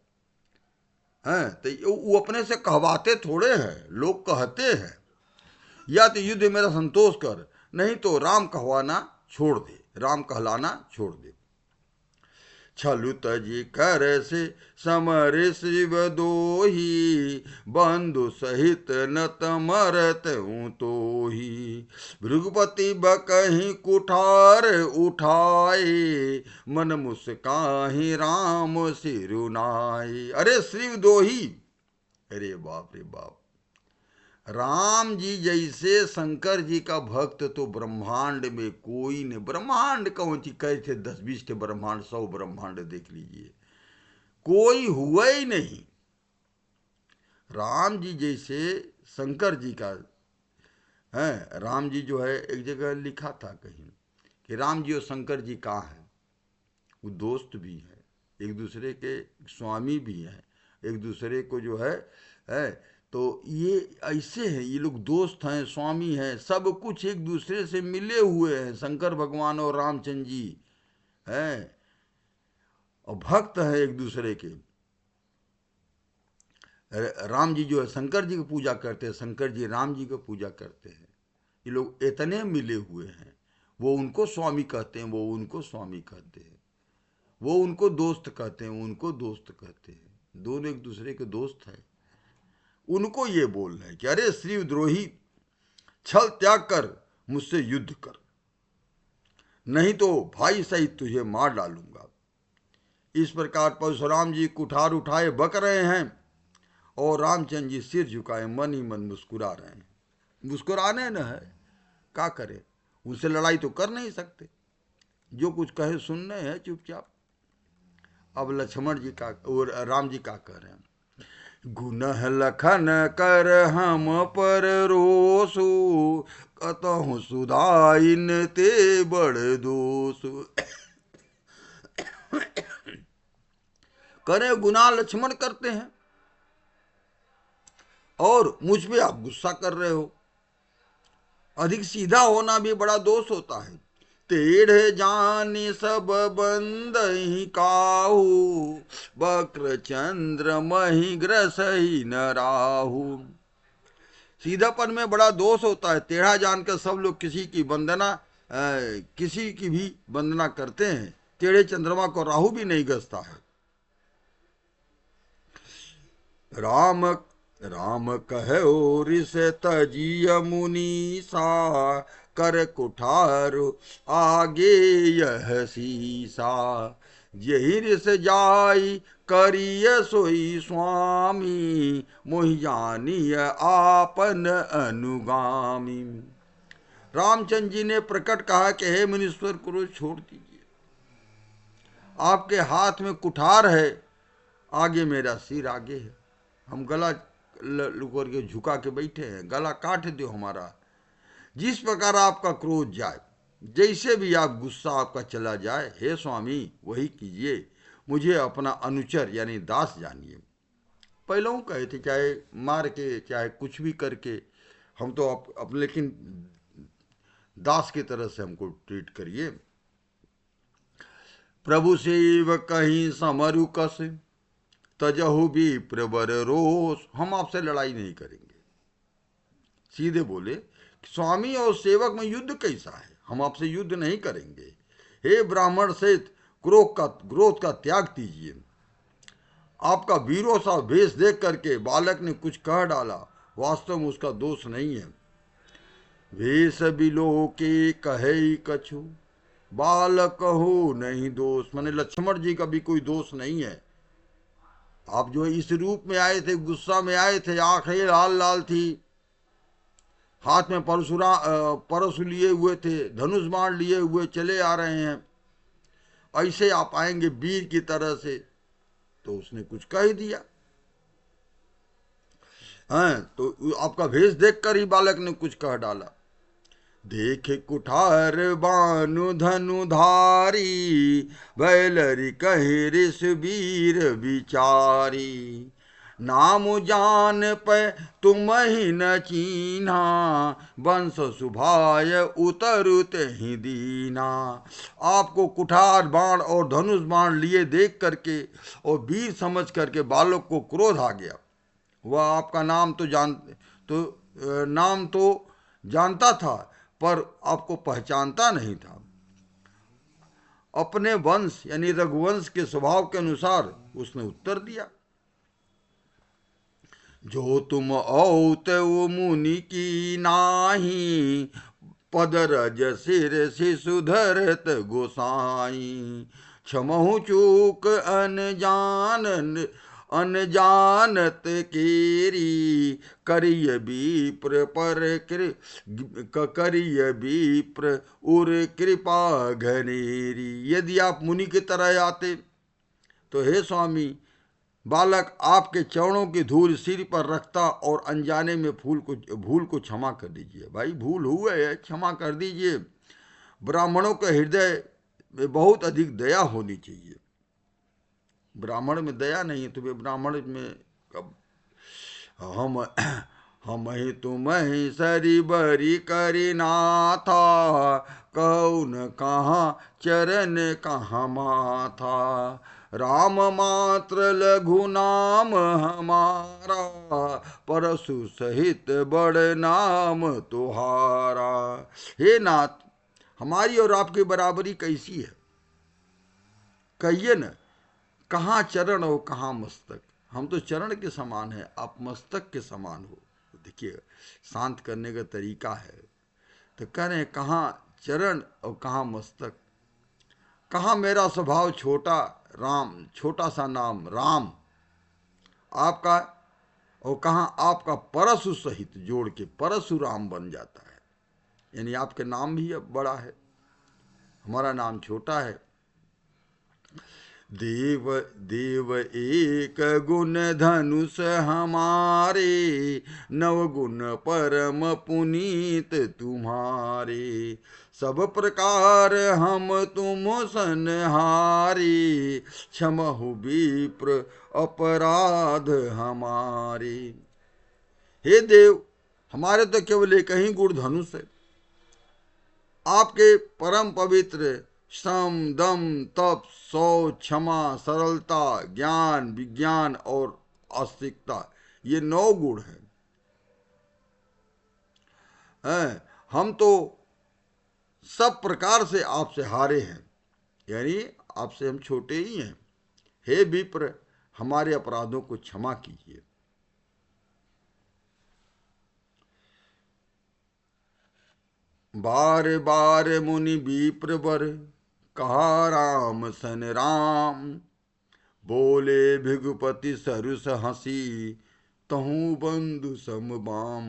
है। तो वो अपने से कहवाते थोड़े हैं, लोग कहते हैं। या तो युद्ध मेरा संतोष कर, नहीं तो राम कहवाना छोड़ दे, राम कहलाना छोड़ दे। छलु तजी कर से समर शिव दोही, बंधु सहित नत मरत हूँ तो ही। भृगुपति बकहि कुठार उठाए, मन मुस्काहि राम सिरुनाई। अरे शिव दोही, अरे बाप रे बाप, राम जी जैसे शंकर जी का भक्त तो ब्रह्मांड में कोई नहीं। ब्रह्मांड कौन सी कहे थे, 10-20 के ब्रह्मांड, 100 ब्रह्मांड देख लीजिए, कोई हुआ ही नहीं। राम जी जैसे शंकर जी का है। राम जी जो है, एक जगह लिखा था कहीं कि राम जी और शंकर जी कहाँ हैं, वो दोस्त भी हैं, एक दूसरे के स्वामी भी हैं, एक दूसरे को जो है तो ये ऐसे हैं, ये लोग दोस्त हैं, स्वामी हैं, सब कुछ एक दूसरे से मिले हुए हैं, शंकर भगवान और रामचंद्र जी हैं, और भक्त हैं एक दूसरे के। राम जी जो है शंकर जी की पूजा करते हैं, शंकर जी राम जी की पूजा करते हैं। ये लोग इतने मिले हुए हैं, वो उनको स्वामी कहते हैं, वो उनको स्वामी कहते हैं, वो उनको दोस्त कहते हैं, उनको दोस्त कहते हैं, दोनों एक दूसरे के दोस्त हैं। उनको ये बोलना है कि अरे शिवद्रोही, छल त्याग कर मुझसे युद्ध कर, नहीं तो भाई सहित तुझे मार डालूंगा। इस प्रकार परशुराम जी कुठार उठाए बक रहे हैं, और रामचंद्र जी सिर झुकाए मन ही मन मुस्कुरा रहे हैं। मुस्कुराने न है, क्या करें, उनसे लड़ाई तो कर नहीं सकते, जो कुछ कहे सुनने हैं चुपचाप। अब लक्ष्मण जी का और राम जी का कह रहे हैं, गुनह लखन कर हम पर रोसु, कतहु सुधाइन ते बड़ दोषु। करे गुनाह लक्ष्मण करते हैं, और मुझ पे आप गुस्सा कर रहे हो। अधिक सीधा होना भी बड़ा दोष होता है। टेढ़ जानी सब बंदहि काहू, वक्र चंद्र मही ग्रसही न राहु। सीधापन में बड़ा दोष होता है। टेढ़ा जानकर सब लोग किसी की वंदना किसी की भी वंदना करते हैं। टेढ़े चंद्रमा को राहु भी नहीं गसता है। राम राम कहो रिस तजिय मुनीसा, कर कुठार आगे यह सीसा। यही रिस जाई करिय सोई स्वामी, मोहि जानिय आपन अनुगामी। रामचंद्र जी ने प्रकट कहा कि हे मुनीश्वर, क्रोध छोड़ दीजिए, आपके हाथ में कुठार है, आगे मेरा सिर आगे है, हम गला लुकर के झुका के बैठे हैं, गला काट दो हमारा। जिस प्रकार आपका क्रोध जाए, जैसे भी आप गुस्सा आपका चला जाए, हे स्वामी वही कीजिए, मुझे अपना अनुचर यानी दास जानिए। पहले कहे थे, चाहे मार के चाहे कुछ भी करके, हम तो अपने, लेकिन दास की तरह से हमको ट्रीट करिए। प्रभु सेव कहीं समरु कस, तजहु भी प्रबर रोष। हम आपसे लड़ाई नहीं करेंगे। सीधे बोले, स्वामी और सेवक में युद्ध कैसा है, हम आपसे युद्ध नहीं करेंगे। हे ब्राह्मण सहित क्रोध का त्याग कीजिए। आपका वीरों सा भेष देख करके बालक ने कुछ कह डाला, वास्तव में उसका दोष नहीं है। भेष बिलो के कहे कछु, बालक हो नहीं दोष। मैंने लक्ष्मण जी का भी कोई दोष नहीं है। आप जो इस रूप में आए थे, गुस्सा में आए थे, आंखें लाल लाल थी, हाथ में परशु लिए हुए थे, धनुष बाण लिए हुए चले आ रहे हैं, ऐसे आप आएंगे वीर की तरह से, तो उसने कुछ कह दिया। हाँ, तो आपका भेष देखकर ही बालक ने कुछ कह डाला। देखे कुठार बानु धनुधारी, बैलरी कहे ऋष वीर विचारी। नाम जान पे तुम ही न चीन्हा, वंश सुभाय उतरते ही दीना। आपको कुठार बाण और धनुष बाण लिए देख करके और वीर समझ करके बालक को क्रोध आ गया। वह आपका नाम तो जानता था, पर आपको पहचानता नहीं था। अपने वंश यानी रघुवंश के स्वभाव के अनुसार उसने उत्तर दिया। जो तुम औत वो मुनि की नाही, पद रज सिर शिशु धरत गोसाई। क्षमहु चूक अनजानत केरी, करिय विप्र पर करिय विप्र उर कृपा घनेरी। यदि आप मुनि की तरह आते तो हे स्वामी, बालक आपके चरणों की धूल सिर पर रखता और अनजाने में भूल को क्षमा कर दीजिए। भाई भूल हुए है, क्षमा कर दीजिए। ब्राह्मणों के हृदय में बहुत अधिक दया होनी चाहिए। ब्राह्मण में दया नहीं है तो वे ब्राह्मण में कब हम ही तुम ही सरी बरी करी नाथा, कौन कहाँ चरण कहाँ माथा। राम मात्र लघु नाम हमारा, परशु सहित बड़ नाम तुहारा। हे नाथ, हमारी और आपकी बराबरी कैसी है, कहिए न। कहाँ चरण और कहाँ मस्तक। हम तो चरण के समान है, आप मस्तक के समान हो। देखिए शांत करने का तरीका है। तो कह रहे हैं कहाँ चरण और कहाँ मस्तक, कहाँ मेरा स्वभाव छोटा राम, छोटा सा नाम राम आपका, और कहाँ आपका परशु सहित जोड़ के परशुराम बन जाता है। यानी आपके नाम भी अब बड़ा है, हमारा नाम छोटा है। देव देव एक गुण धनुष हमारे, नव गुण परम पुनीत तुम्हारे। सब प्रकार हम तुम सनहारे, क्षमहु विप्र अपराध हमारे। हे देव, हमारे तो केवल एक ही गुण धनुष है। आपके परम पवित्र श्रम दम तप शौच क्षमा सरलता ज्ञान विज्ञान और आस्तिकता, ये 9 गुण हैं। हम तो सब प्रकार से आपसे हारे हैं, यानी आपसे हम छोटे ही हैं। हे विप्र, हमारे अपराधों को क्षमा कीजिए। बार बार मुनि विप्र वर, कहा राम सन राम। बोले भृगुपति सरुस हंसी, तहु बंधु समबाम।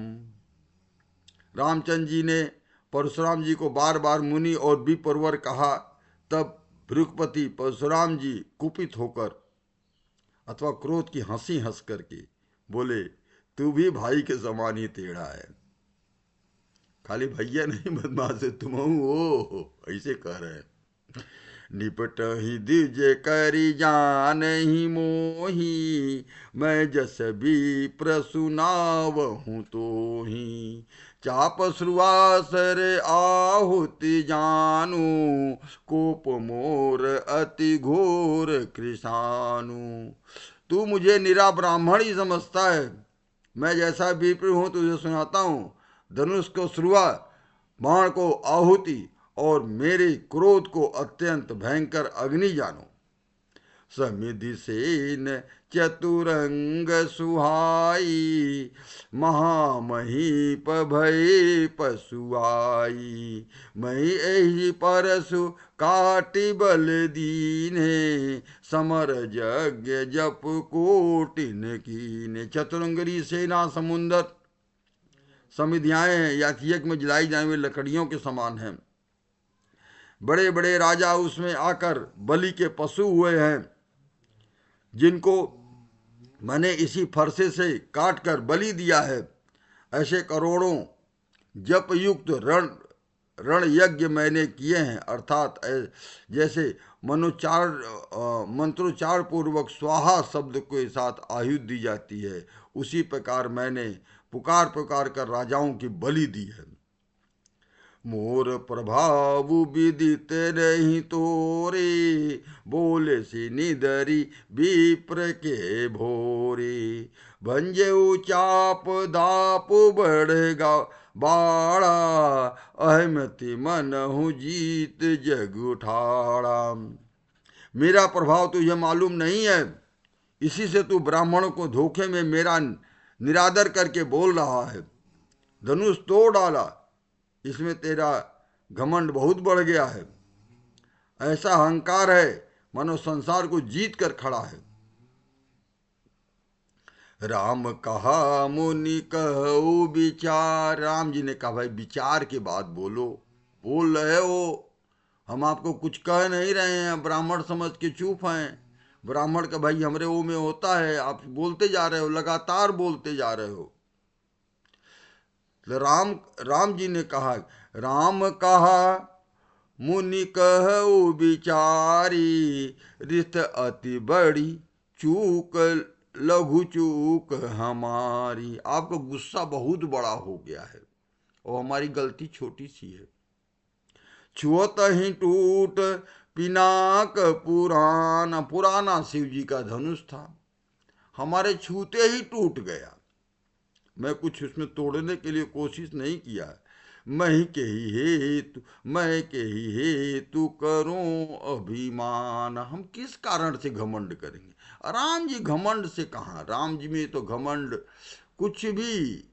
रामचंद्र जी ने परशुराम जी को बार बार मुनि और विप्रवर कहा। तब भृगुपति परशुराम जी कुपित होकर अथवा क्रोध की हंसी हंस करके बोले, तू भी भाई के समान ही टेढ़ा है। खाली भैया नहीं बदमाश है, तुम हो, ऐसे कह रहे हैं। निपट ही द्विज करी जान ही मोही, मैं जस भी प्रसुनावहूँ तो ही। चाप श्रुवासर आहुति जानू, कोप मोर अति घोर कृषाणु। तू मुझे निरा ब्राह्मण ही समझता है। मैं जैसा विप्र हूँ तुझे सुनाता हूँ। धनुष को श्रुवा, बाण को आहुति और मेरे क्रोध को अत्यंत भयंकर अग्नि जानो। समिधि सेन चतुरंग सुहाई, महामहीप भय पशुआई। मही एहि परशु काटि बल दीने, समर यज्ञ जप कोटिन कीने। चतुरंगरी सेना समुंदर समिधियाएं या यज्ञ में जलाई जाने वाली लकड़ियों के समान हैं। बड़े बड़े राजा उसमें आकर बलि के पशु हुए हैं, जिनको मैंने इसी फरसे से काट कर बलि दिया है। ऐसे करोड़ों जप युक्त रण यज्ञ मैंने किए हैं। अर्थात जैसे मंत्रोच्चार पूर्वक स्वाहा शब्द के साथ आयुध दी जाती है, उसी प्रकार मैंने पुकार पुकार कर राजाओं की बलि दी है। मोर प्रभाव विदित नहीं तोरे, बोले सी निदरी विप्र के भोरे। भंजेऊ चाप दाप बढ़ेगा बाड़ा, अहमति मन हूँ जीत जग उठाड़ा। मेरा प्रभाव तुझे मालूम नहीं है, इसी से तू ब्राह्मणों को धोखे में मेरा निरादर करके बोल रहा है। धनुष तोड़ डाला, इसमें तेरा घमंड बहुत बढ़ गया है। ऐसा अहंकार है मानो संसार को जीत कर खड़ा है। राम कहा मुनि कहु विचार। राम जी ने कहा भाई विचार के बाद बोलो, बोल रहे हो, हम आपको कुछ कह नहीं रहे हैं, ब्राह्मण समझ के चुप हैं। ब्राह्मण का भाई हमरे वो में होता है, आप बोलते जा रहे हो, लगातार बोलते जा रहे हो। तो राम जी ने कहा, राम कहा मुनि कहु विचारी, रित अति बड़ी चूक लघु चूक हमारी। आपका गुस्सा बहुत बड़ा हो गया है और हमारी गलती छोटी सी है। छुअत ही टूट पिनाक पुराना। पुराना शिव जी का धनुष था, हमारे छूते ही टूट गया। मैं कुछ उसमें तोड़ने के लिए कोशिश नहीं किया। मैं के ही हेतु करूं अभिमान। हम किस कारण से घमंड करेंगे? राम जी घमंड से कहाँ, राम जी में तो घमंड कुछ भी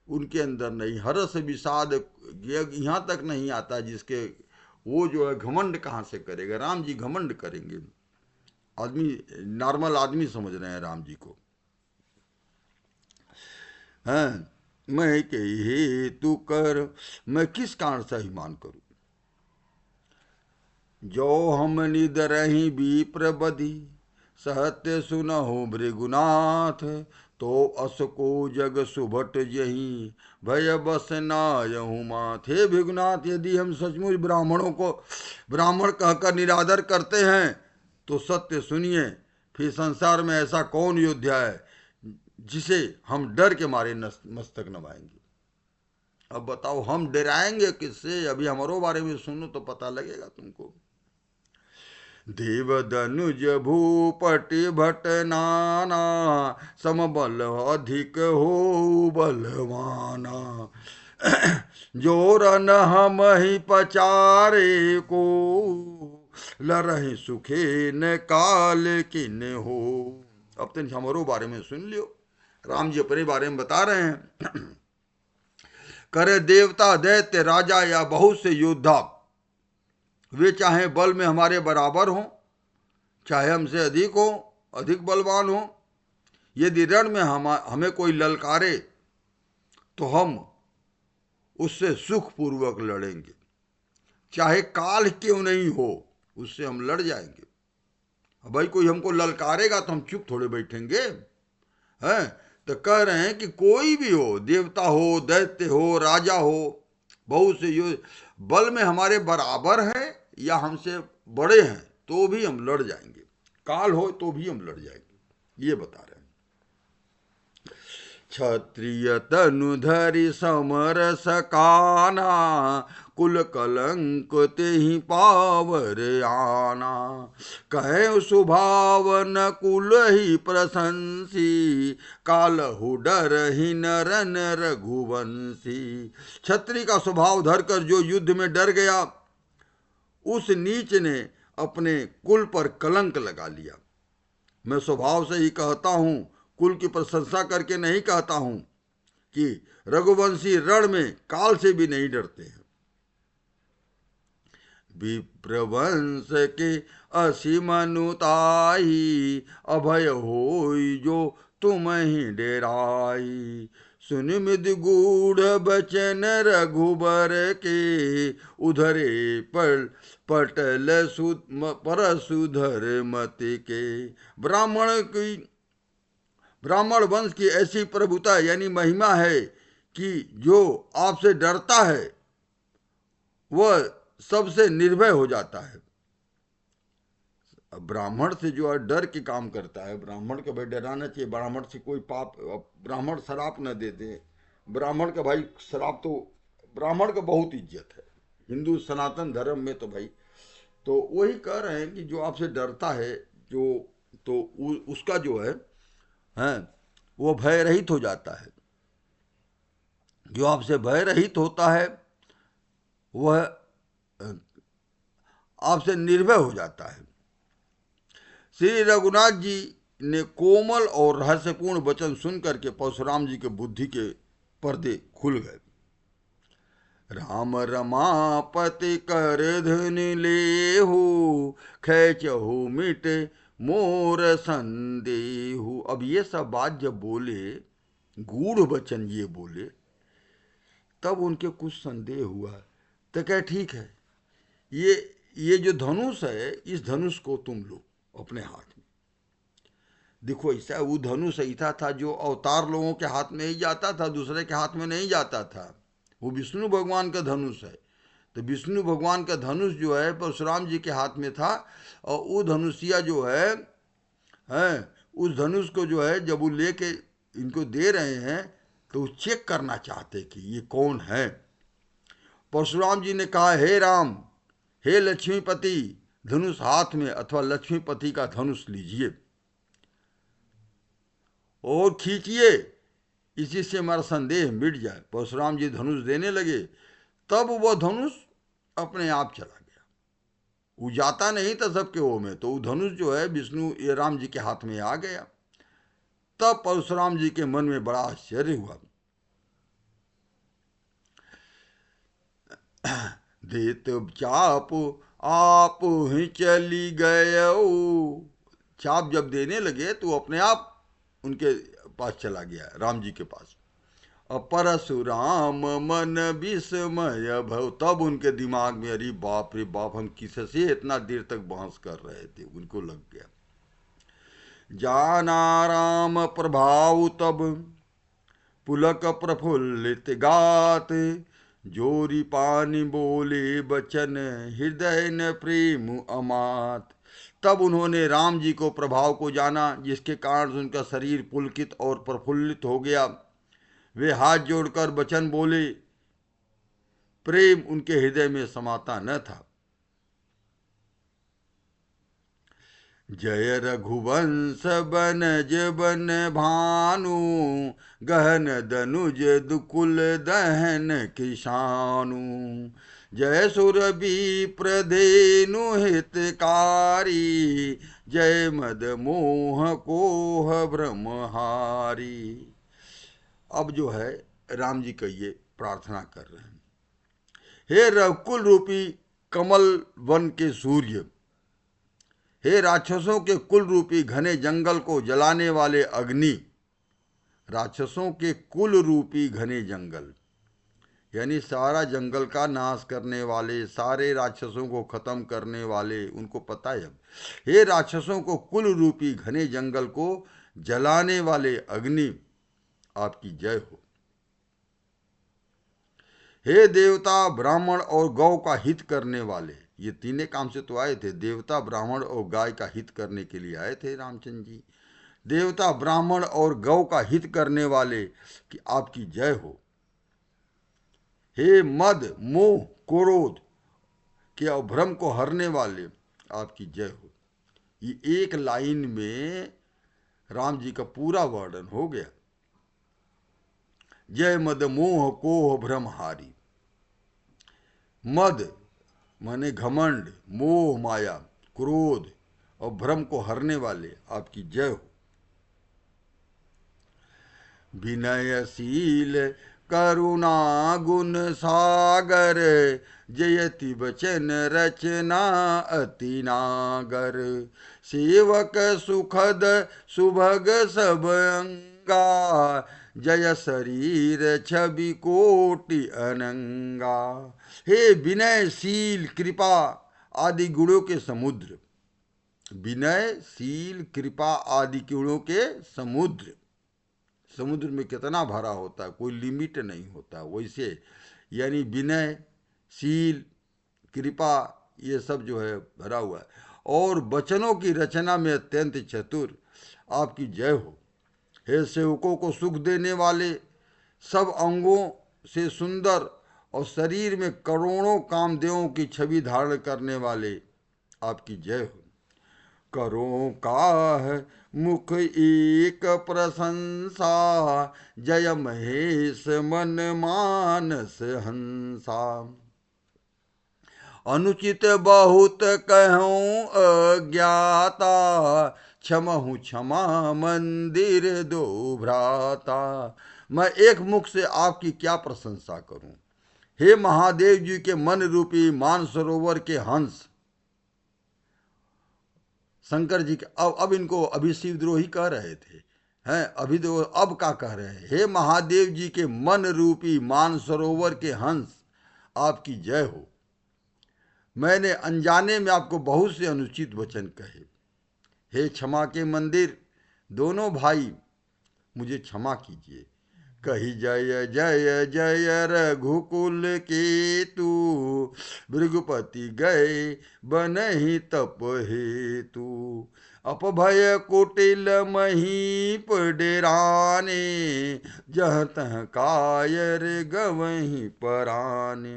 उनके अंदर नहीं। हर्ष विषाद यहाँ तक नहीं आता जिसके, वो जो है घमंड कहाँ से करेगा? राम जी घमंड करेंगे? आदमी, नॉर्मल आदमी समझ रहे हैं राम जी को। हैं, मैं के हेतु कर, मैं किस कारण से अभिमान करूं? जो हम निद रही विप्र बधी, सत्य सुनहु भृगुनाथ। तो असको जग सुभट जही, भय बस नायहु माथ। हे भृगुनाथ, यदि हम सचमुच ब्राह्मणों को ब्राह्मण कहकर निरादर करते हैं तो सत्य सुनिए, फिर संसार में ऐसा कौन योद्धा है जिसे हम डर के मारे मस्तक नवाएंगे? अब बताओ हम डराएंगे किससे? अभी हमारो बारे में सुनो तो पता लगेगा तुमको। देव धनुज भूपति भट नाना, समबल अधिक हो बलवाना। जोर न हम ही पचारे को, लरहि सुखे न काल किन हो। अब तो हमारो बारे में सुन लियो, राम जी अपने बारे में बता रहे हैं। करे देवता दैत्य राजा या बहुत से योद्धा, वे चाहे बल में हमारे बराबर हों, चाहे हमसे अधिक हो, अधिक बलवान हो, यदि रण में हमें कोई ललकारे तो हम उससे सुखपूर्वक लड़ेंगे। चाहे काल क्यों नहीं हो, उससे हम लड़ जाएंगे। भाई कोई हमको ललकारेगा तो हम चुप थोड़े बैठेंगे हैं? तो कह रहे हैं कि कोई भी हो, देवता हो, दैत्य हो, राजा हो, बहुत से यो बल में हमारे बराबर है या हमसे बड़े हैं तो भी हम लड़ जाएंगे, काल हो तो भी हम लड़ जाएंगे, ये बता रहे हैं। क्षत्रिय तनु धरि समर सकाना, कुल कलंक ते ही पावर आना। कहे स्वभाव न कुल ही प्रशंसी, कालहु डर ही नरन रघुवंशी। क्षत्रिय का स्वभाव धरकर जो युद्ध में डर गया, उस नीच ने अपने कुल पर कलंक लगा लिया। मैं स्वभाव से ही कहता हूं, कुल की प्रशंसा करके नहीं कहता हूं कि रघुवंशी रण में काल से भी नहीं डरते हैं। विप्रवंश के असीम अनुताई, अभय होई जो तुम ही डेराई। सुन मिद गूढ़ बचन रघुबर के, उधरे पटल परसुधर मति के। ब्राह्मण वंश की ऐसी प्रभुता यानी महिमा है कि जो आपसे डरता है वह सबसे निर्भय हो जाता है। ब्राह्मण से जो है डर के काम करता है, ब्राह्मण का भाई डराना चाहिए। ब्राह्मण से कोई पाप, ब्राह्मण शराब न दे दे, ब्राह्मण का भाई शराब तो, ब्राह्मण का बहुत इज्जत है। हिंदू सनातन धर्म में तो भाई तो वही कह रहे हैं कि जो आपसे डरता है, जो तो उसका जो है वो भय रहित हो जाता है। जो आपसे भय रहित होता है वह आपसे निर्भय हो जाता है। श्री रघुनाथ जी ने कोमल और रहस्यपूर्ण वचन सुनकर के परशुराम जी के बुद्धि के पर्दे खुल गए। राम रमापति कर धन लेहु, खेचहु मिट मोर संदेहु। अब ये सब बात जब बोले, गूढ़ वचन ये बोले, तब उनके कुछ संदेह हुआ। तो क्या ठीक है, ये जो धनुष है, इस धनुष को तुम लो अपने हाथ में। देखो ऐसा, वो धनुष ऐसा था जो अवतार लोगों के हाथ में ही जाता था, दूसरे के हाथ में नहीं जाता था। वो विष्णु भगवान का धनुष है। तो विष्णु भगवान का धनुष जो है परशुराम जी के हाथ में था, और वो धनुषिया जो है उस धनुष को जो है जब वो लेके इनको दे रहे हैं तो वो चेक करना चाहते कि ये कौन है। परशुराम जी ने कहा, हे राम, हे लक्ष्मीपति, धनुष हाथ में अथवा लक्ष्मीपति का धनुष लीजिए और खींचिए, इसी से हमारा संदेह मिट जाए। परशुराम जी धनुष देने लगे, तब वह धनुष अपने आप चला गया। वो जाता नहीं था सबके वो में, तो वो धनुष जो है विष्णु ये राम जी के हाथ में आ गया। तब परशुराम जी के मन में बड़ा आश्चर्य हुआ। देत चाप आप ही चली गए। चाप जब देने लगे तो अपने आप उनके पास चला गया, राम जी के पास। परशुराम मन विस्मय भव। तब उनके दिमाग में, अरे बाप रे बाप, हम किससे इतना देर तक बहस कर रहे थे, उनको लग गया। जाना राम प्रभाव तब पुलक प्रफुल्लित गात, जोरी पानी बोले बचन हृदय न प्रेम अमात। तब उन्होंने राम जी को प्रभाव को जाना, जिसके कारण उनका शरीर पुलकित और प्रफुल्लित हो गया। वे हाथ जोड़कर वचन बोले, प्रेम उनके हृदय में समाता न था। जय रघुवंश बनज बन भानु, गहन दनुज दुकुल दहन किसानु। जय सुरभि प्रधेनु हितकारी, जय मद मोह कोह ब्रह्महारी। अब जो है राम जी का ये प्रार्थना कर रहे हैं, हे रघुकुल रूपी कमल वन के सूर्य, हे राक्षसों के कुल रूपी घने जंगल को जलाने वाले अग्नि। राक्षसों के कुल रूपी घने जंगल यानी सारा जंगल का नाश करने वाले, सारे राक्षसों को खत्म करने वाले, उनको पता है। अब हे राक्षसों को कुल रूपी घने जंगल को जलाने वाले अग्नि, आपकी जय हो। हे देवता ब्राह्मण और गौ का हित करने वाले, ये तीनों काम से तो आए थे। देवता ब्राह्मण और गाय का हित करने के लिए आए थे रामचंद्र जी। देवता ब्राह्मण और गौ का हित करने वाले कि आपकी जय हो। हे मद मोह क्रोध के अभ्रम को हरने वाले, आपकी जय हो। ये एक लाइन में राम जी का पूरा वर्णन हो गया। जय मद मोह कोह भ्रमहारी। मद माने घमंड, मोह माया, क्रोध और भ्रम को हरने वाले, आपकी जय हो। विनयशील करुणा गुण सागर, जयति वचन रचना अति नागर। सेवक सुखद सुभग सब अंगा, जय शरीर छवि कोटि अनंगा। हे विनयशील कृपा आदि गुणों के समुद्र, विनयशील कृपा आदि गुणों के समुद्र। समुद्र में कितना भरा होता है, कोई लिमिट नहीं होता। वैसे यानी विनय शील कृपा ये सब जो है भरा हुआ है। और वचनों की रचना में अत्यंत चतुर, आपकी जय हो। हे सेवकों को सुख देने वाले, सब अंगों से सुंदर और शरीर में करोड़ों कामदेवों की छवि धारण करने वाले, आपकी जय हो। करो काह मुख एक प्रशंसा, जय महेश मन मानस हंसा। अनुचित बहुत कहूँ अज्ञाता, क्षमहु क्षमा मंदिर दो भ्राता। मैं एक मुख से आपकी क्या प्रशंसा करूं। हे महादेव जी के मन रूपी मानसरोवर के हंस। शंकर जी के अब इनको अभी शिवद्रोही कह रहे थे, हैं अभी तो अब क्या कह रहे हैं। हे महादेव जी के मन रूपी मानसरोवर के हंस, आपकी जय हो। मैंने अनजाने में आपको बहुत से अनुचित वचन कहे। हे क्षमा के मंदिर दोनों भाई, मुझे क्षमा कीजिए। कही जय जय जय रघुकुल के तू, भृगुपति गए बनहि तप हेतु। अपभय कुटिल महीप डेराने, जह तह कायर गवहीं पराने।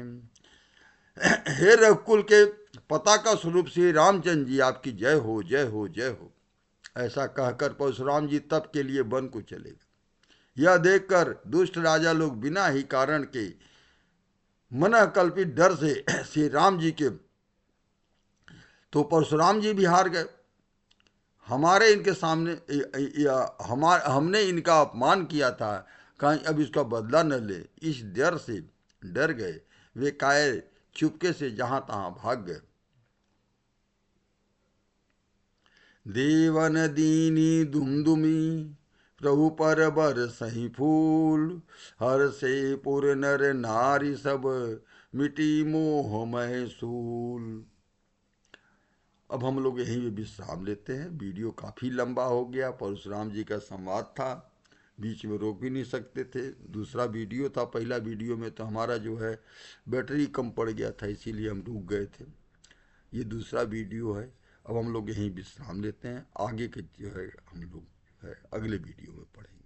हे रघुकुल के पताका स्वरूप श्री रामचंद्र जी, आपकी जय हो जय हो जय हो। ऐसा कहकर परशुराम जी तप के लिए वन को चले गए। यह देखकर दुष्ट राजा लोग बिना ही कारण के मन कल्पित डर से श्री राम जी के, तो परशुराम जी भी हार गए। हमारे इनके सामने हमने इनका अपमान किया था, कहीं अब इसका बदला न ले, इस डर से डर गए। वे कायर चुपके से जहां तहां भाग गए। देवन दीनी दुमदुमी, प्रभु पर बरसहि फूल। हर से पुर नर नारी सब, मिटी मोह मह सूल। अब हम लोग यहीं पे विश्राम लेते हैं। वीडियो काफ़ी लंबा हो गया। परशुराम जी का संवाद था, बीच में रोक भी नहीं सकते थे। दूसरा वीडियो था, पहला वीडियो में तो हमारा जो है बैटरी कम पड़ गया था, इसीलिए हम रुक गए थे। ये दूसरा वीडियो है। अब हम लोग यहीं विश्राम लेते हैं। आगे के जो है हम लोग अगले वीडियो में पढ़ेंगे।